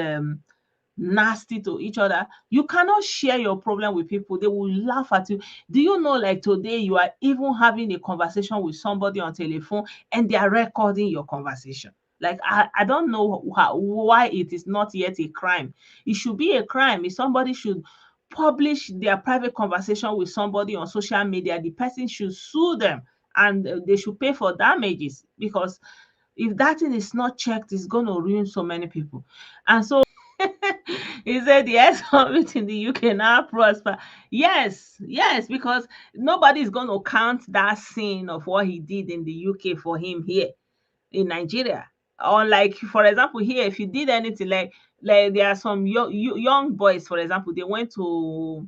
nasty to each other. You cannot share your problem with people. They will laugh at you. Do you know, like, today you are even having a conversation with somebody on telephone and they are recording your conversation? Like, I don't know why it is not yet a crime. It should be a crime. If somebody should publish their private conversation with somebody on social media, the person should sue them, and they should pay for damages, because if that thing is not checked, it's going to ruin so many people. And so he said the ex-convict in the UK now prosper. Yes, because nobody is going to count that sin of what he did in the UK for him here in Nigeria. Or, like, for example, here, if you did anything, like there are some young boys, for example, they went to,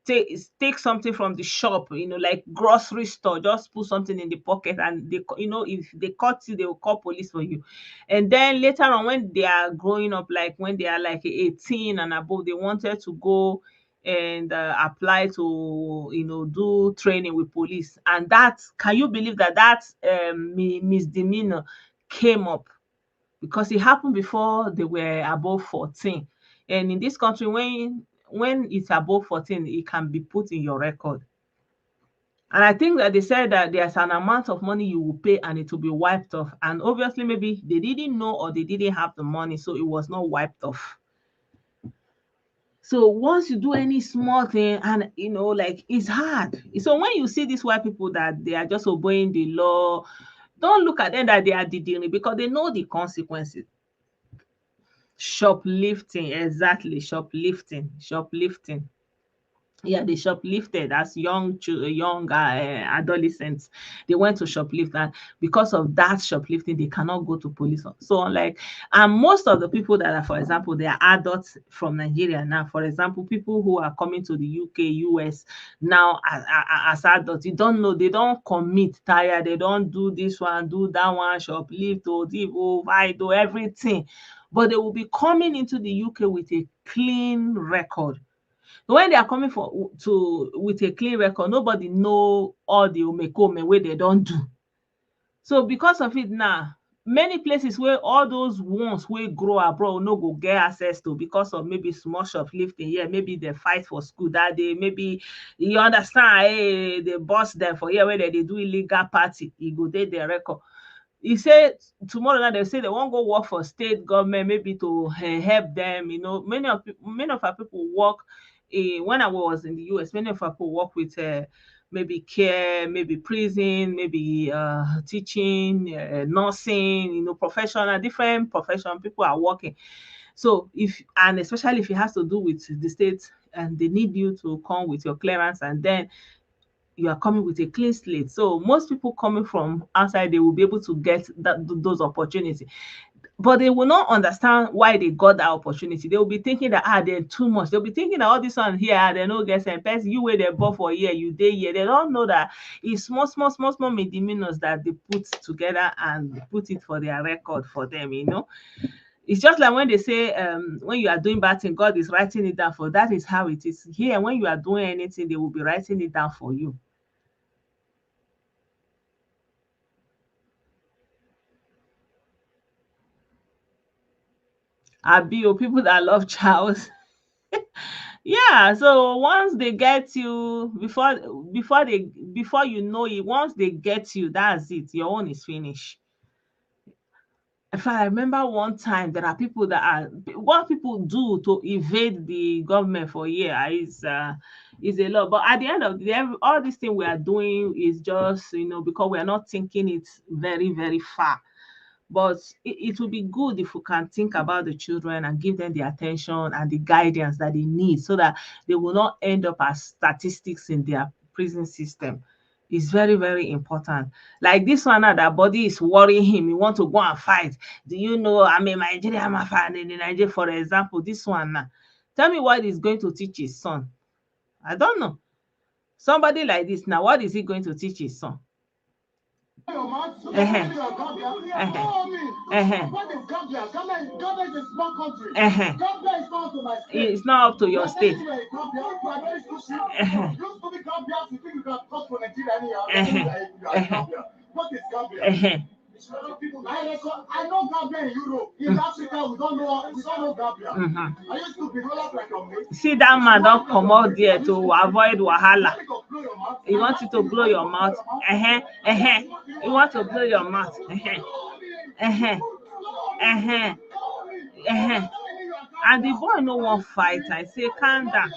take something from the shop, like grocery store, just put something in the pocket, and if they caught you, they will call police for you. And then later on, when they are growing up, like when they are like 18 and above, they wanted to go and apply to do training with police. And that, can you believe that misdemeanor came up, because it happened before they were above 14. And in this country, when it's above 14, it can be put in your record. And I think that they said that there's an amount of money you will pay and it will be wiped off. And obviously, maybe they didn't know or they didn't have the money, so it was not wiped off. So once you do any small thing, and like, it's hard. So when you see these white people that they are just obeying the law, don't look at them that they are didn't, because they know the consequences. Shoplifting, exactly, shoplifting. Yeah, they shoplifted as young adolescents. They went to shoplift, and because of that shoplifting, they cannot go to police. So and most of the people that are, for example, they are adults from Nigeria now. For example, people who are coming to the UK, US now as adults, you don't know, they don't commit tire, they don't do this one, do that one, shoplift, or everything. But they will be coming into the UK with a clean record. When they are coming with a clean record, nobody know all the omekome wey they don't do. So because of it now, many places where all those ones wey grow abroad no go get access to, because of maybe small shoplifting here, maybe they fight for school that day, maybe you understand, they bust them for here where they do illegal party, e go dey their record. He said tomorrow now they say they won't go work for state government, maybe to help them. Many of our people work. When I was in the US, many of our people work with maybe care, maybe prison, maybe teaching, nursing, professional, different profession. People are working. So and especially if it has to do with the state, and they need you to come with your clearance, and then you are coming with a clean slate. So most people coming from outside, they will be able to get those opportunities. But they will not understand why they got that opportunity. They will be thinking that they're too much. They'll be thinking that all this one here, they no get some person. You where they bought for a year, you day here. They don't know that it's small misdemeanors that they put together and put it for their record for them. It's just like when they say, when you are doing bad thing, God is writing it down for. That is how it is here. When you are doing anything, they will be writing it down for you. People that love Charles. Yeah, so once they get you, before you know it, once they get you, that's it. Your own is finished. If I remember one time, there are people what people do to evade the government for a year is a lot. But at the end of the day, all this thing we are doing is just because we are not thinking it very, very far. But it will be good if we can think about the children and give them the attention and the guidance that they need, so that they will not end up as statistics in their prison system. It's very, very important. Like this one now, that body is worrying him. He want to go and fight. Do you know, I'm a Nigerian, I'm a fan in Nigeria, for example. This one now. Tell me what he's going to teach his son. I don't know. Somebody like this now, what is he going to teach his son? It's not up to your state. I know Gambia in Europe. In Africa, we don't know Gambia. I used to be rolled up like a mate. See that man don't come out there to avoid wahala. He wants you to blow your mouth. You want to blow your mouth. And the boy no one fight. I say, calm down.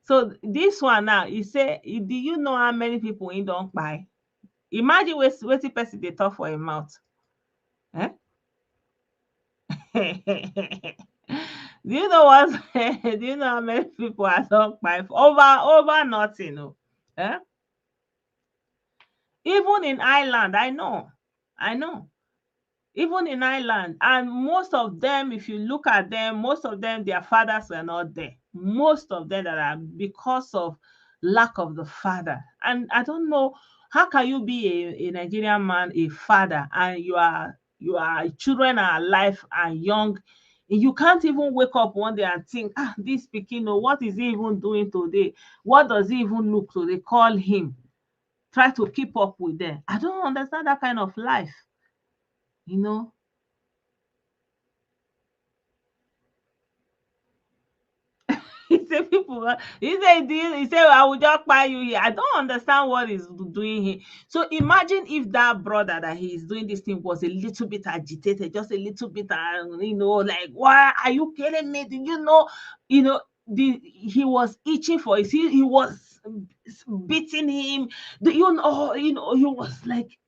So this one now, you say, do you know how many people in don't buy? Imagine what's the person they talk for a mouth. Eh? Do you know what? Do you know how many people are don't buy over nothing? No? Eh? Even in Ireland, I know. Even in Ireland, and most of them, if you look at them, most of them, their fathers were not there. Most of them that are because of lack of the father. And I don't know, how can you be a Nigerian man, a father, and your children are alive and young You can't even wake up one day and think, ah, this Pikino, what is he even doing today? What does he even look to? They call him. Try to keep up with them. I don't understand that kind of life. You know, he said people, he said, I will just buy you here. I don't understand what he's doing here. So imagine if that brother that he is doing this thing was a little bit agitated, just a little bit, like, why are you killing me? Do you know, he was itching for it. He was beating him. He was like,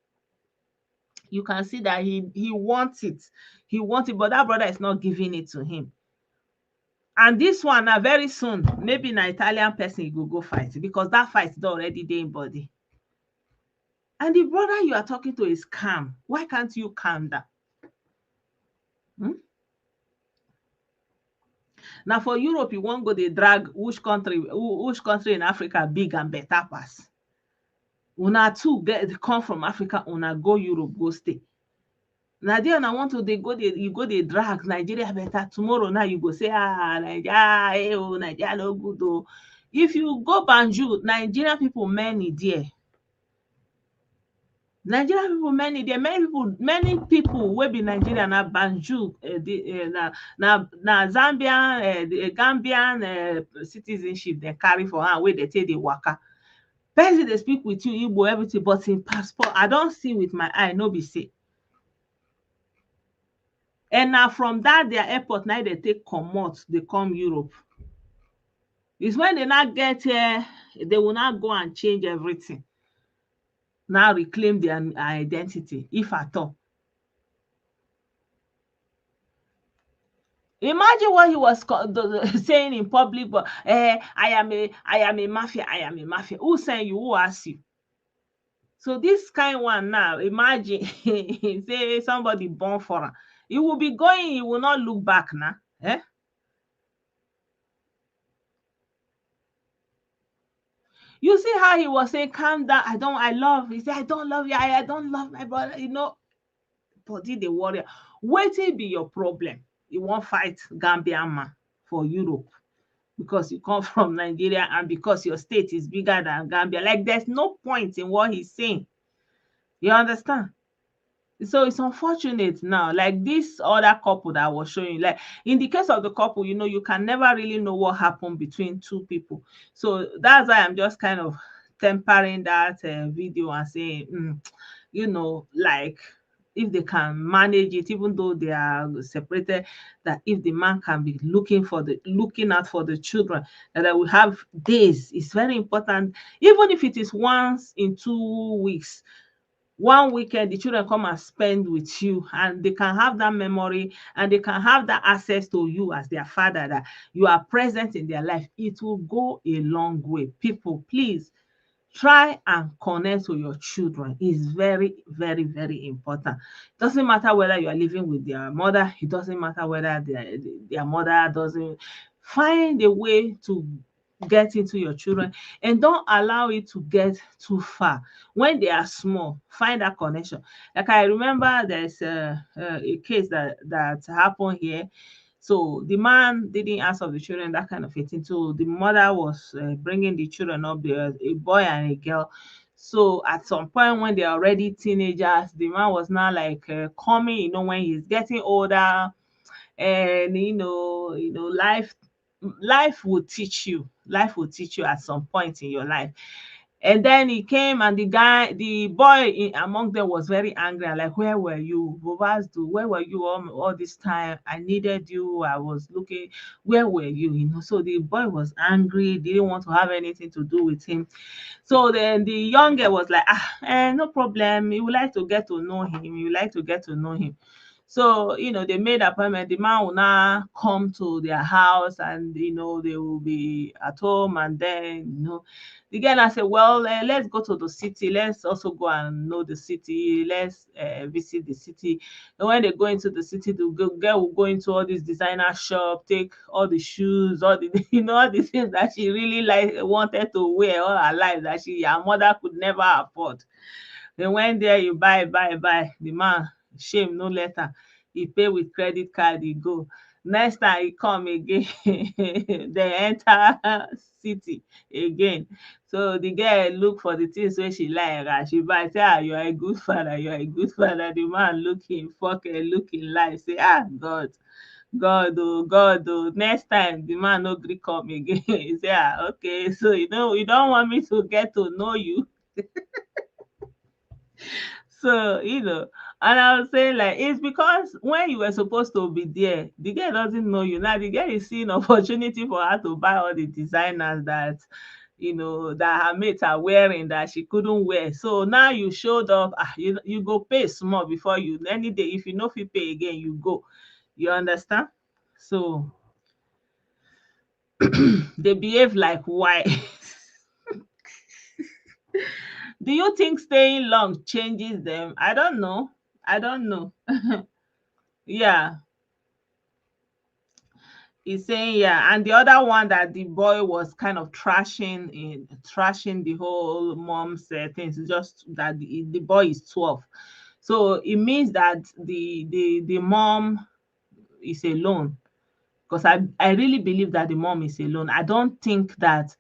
you can see that he wants it. He wants it, but that brother is not giving it to him. And this one now very soon, maybe an Italian person you go fight because that fight is already there in body. And the brother you are talking to is calm. Why can't you calm down? Now for Europe, you won't go they drag which country in Africa big and better pass. Una two come from Africa, una go Europe, go stay. Now there I want to you go they drag Nigeria better. Tomorrow now you go say Nigeria no good though. If you go Banjul, Nigerian people many there. Nigerian people many there. Many people will be Nigerian na Banjul, na Zambian, Gambian citizenship they carry for hand where they take the waka. Person they speak with you, Igbo, everything, but in passport, I don't see with my eye, no be say. And now from that their airport, now they take comot, they come Europe. It's when they not get here, they will not go and change everything. Now reclaim their identity, if at all. Imagine what he was saying in public, but I am a mafia, I am a mafia. Who sent you? Who asked you? So this kind one now, imagine say somebody born for him. He will be going, he will not look back now. You see how he was saying, calm down, he said, I don't love you, I don't love my brother, body the warrior. Waiting be your problem. You won't fight Gambian man for Europe because you come from Nigeria and because your state is bigger than Gambia. Like there's no point in what he's saying. You understand? So it's unfortunate now. Like this other couple that I was showing you, like in the case of the couple, you can never really know what happened between two people. So that's why I'm just kind of tempering that video and saying, like if they can manage it, even though they are separated, that if the man can be looking out for the children, that they will have days. It's very important, even if it is once in 2 weeks. One weekend, the children come and spend with you, and they can have that memory and they can have that access to you as their father, that you are present in their life. It will go a long way. People, please try and connect with your children. It's very, very, very important. It doesn't matter whether you are living with their mother. It doesn't matter whether their mother doesn't. Find a way to get into your children and don't allow it to get too far. When they are small, find that connection. Like I remember there's a case that happened here. So the man didn't ask of the children, that kind of a thing. So the mother was bringing the children up there, a boy and a girl. So at some point when they're already teenagers, the man was now like coming, when he's getting older, and life will teach you. Life will teach you at some point in your life. And then he came, and the boy among them was very angry. And like, where were you? Where were you all this time? I needed you. I was looking. Where were you? So the boy was angry, didn't want to have anything to do with him. So then the young girl was like, no problem. You would like to get to know him. You would like to get to know him. So, they made appointment. The man will now come to their house, and, they will be at home. And then, the girl said, well, let's go to the city. Let's also go and know the city. Let's visit the city. And when they go into the city, the girl will go into all these designer shop, take all the shoes, all the, all the things that she really wanted to wear all her life, that her mother could never afford. Then when there, you buy. The man, shame, no letter. He pay with credit card, he go. Next time he come again, they enter city again. So the girl look for the things wey she like, and she buy. Say, ah, you are a good father, you are a good father. The man look him pocket, look him life, say, ah, God oh. Next time the man no gree come again. He say, ah, okay, so you don't want me to get to know you. So, and I was saying, like, it's because when you were supposed to be there, the girl doesn't know you. Now the girl is seeing opportunity for her to buy all the designers that that her mates are wearing that she couldn't wear. So now you showed up, you go pay small before you any day. If you know if you pay again, you go. You understand? So they behave like why? Do you think staying long changes them? I don't know. I don't know. Yeah. He's saying, yeah, and the other one that the boy was kind of trashing the whole mom's things. Just that the boy is 12, so it means that the mom is alone. Because I really believe that the mom is alone. I don't think that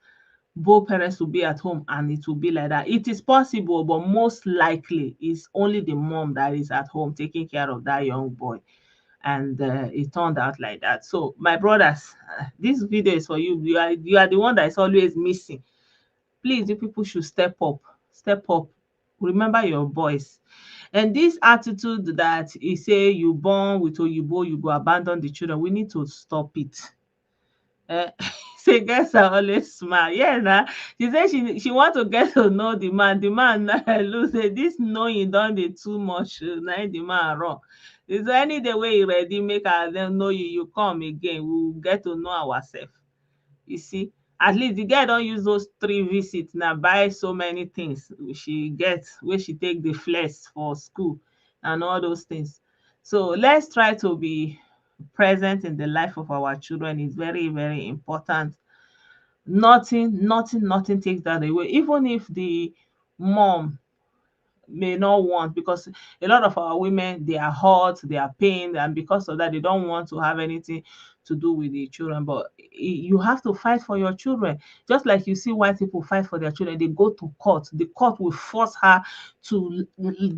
both parents will be at home and it will be like that. It is possible, but most likely it's only the mom that is at home taking care of that young boy, and it turned out like that. So my brothers, this video is for you. You are the one that is always missing. Please, you people should step up. Step up. Remember your voice. And this attitude that he say you born with Oyibo, you go abandon the children, we need to stop it. Say girls are always smart. Yeah, nah. She said she want to get to know the man. The man look say this knowing done dey too much. Now the man run. Is there any day wey you ready make her then know you? You come again. We will get to know ourselves. You see, at least the girl don't use those 3 visits now. Buy so many things. She gets where she take the flex for school and all those things. So let's try to be present in the life of our children. Is very, very important. Nothing takes that away. Even if the mom may not want, because a lot of our women, they are hurt, they are pained, and because of that they don't want to have anything to do with the children. But you have to fight for your children, just like you see white people fight for their children. They go to court, the court will force her to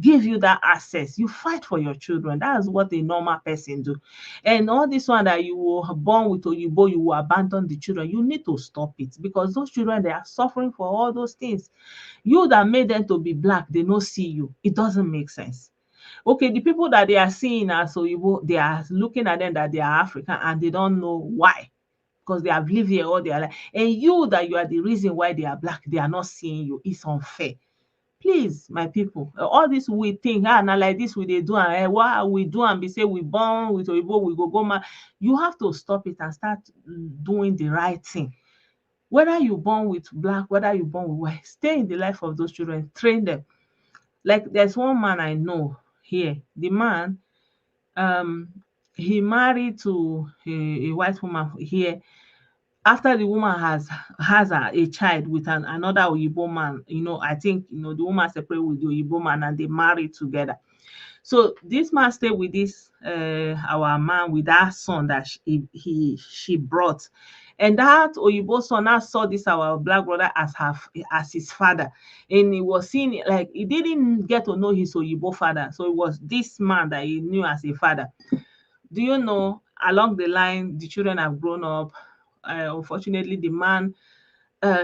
give you that access. You fight for your children. That's what a normal person do. And all this one that you were born with Oyibo, you will abandon the children, you need to stop it, because those children, they are suffering for all those things. You that made them to be black, they no see you. It doesn't make sense. Okay, the people that they are seeing as Oyibo, they are looking at them that they are African, and they don't know why, because they have lived here all their life. And you that you are the reason why they are black, they are not seeing you. It's unfair. Please, my people, all this we think, now like this we dey do, and what we do and be say we born with Oyibo, we go man. You have to stop it and start doing the right thing. Whether you born with black, whether you born with white, stay in the life of those children, train them. Like there's one man I know here. The man, um, he married to a white woman here. After the woman has a child with another Oyibo man, I think the woman separated with the Oyibo man and they married together. So this man stayed with this our man with that son that she brought. And that Oyibo son now saw this our black brother as his father. And he was seeing it like he didn't get to know his Oyibo father. So it was this man that he knew as a father. Do you know, along the line, the children have grown up. Unfortunately, the man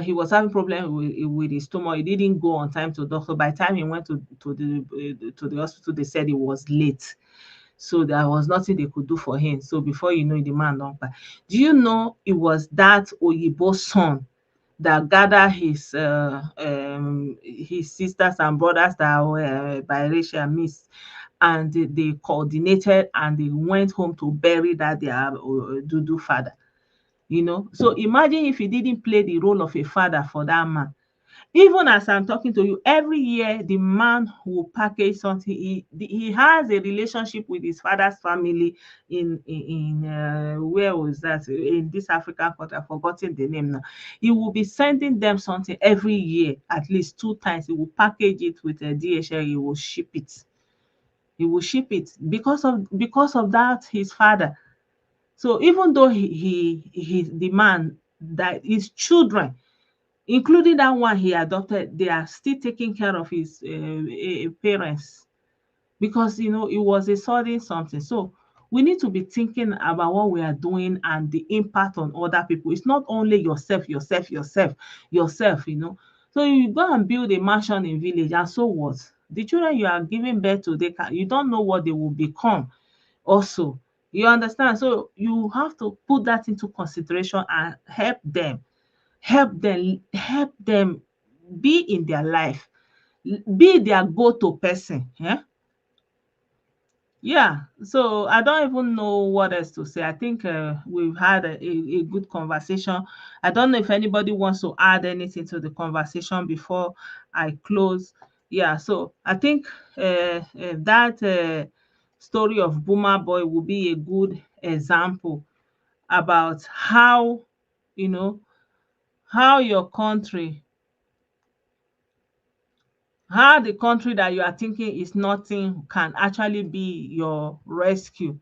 he was having problem with his stomach. He didn't go on time to doctor. By the time he went to the hospital, they said it was late. So there was nothing they could do for him. So before you know it, the man don't buy. Do you know it was that Oyibo son that gathered his sisters and brothers that were biracial mixed, and they coordinated and they went home to bury that their Dudu father. So imagine if he didn't play the role of a father for that man. Even as I'm talking to you, every year the man will package something. He has a relationship with his father's family in where was that, in this African country? I've forgotten the name now. He will be sending them something every year, at least 2 times. He will package it with a DHL. He will ship it. He will ship it because of that his father. So even though the man, that his children, including that one he adopted, they are still taking care of his parents, because it was a sudden something. So we need to be thinking about what we are doing and the impact on other people. It's not only yourself. So you go and build a mansion in village, and so what? The children you are giving birth to, you don't know what they will become also. You understand? So you have to put that into consideration and help them be in their life, be their go-to person. Yeah, so I don't even know what else to say. I think we've had a good conversation. I don't know if anybody wants to add anything to the conversation before I close. Yeah, so I think that story of Boomer Boy will be a good example about you know, how your country, how the country that you are thinking is nothing can actually be your rescue.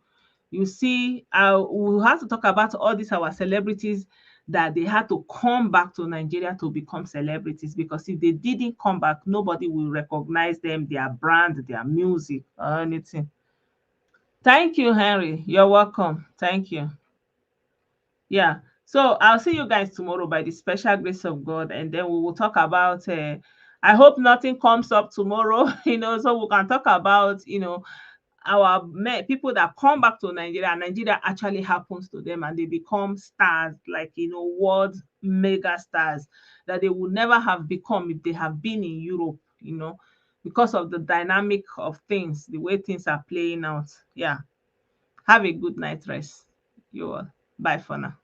You see, we have to talk about all these our celebrities that they had to come back to Nigeria to become celebrities, because if they didn't come back, nobody will recognize them, their brand, their music, or anything. Thank you, Henry. You're welcome. Thank you. Yeah. So I'll see you guys tomorrow by the special grace of God, and then we will talk about. I hope nothing comes up tomorrow, so we can talk about, our people that come back to Nigeria, and Nigeria actually happens to them and they become stars, like, world mega stars that they would never have become if they have been in Europe, because of the dynamic of things, the way things are playing out. Yeah. Have a good night rest. You all. Bye for now.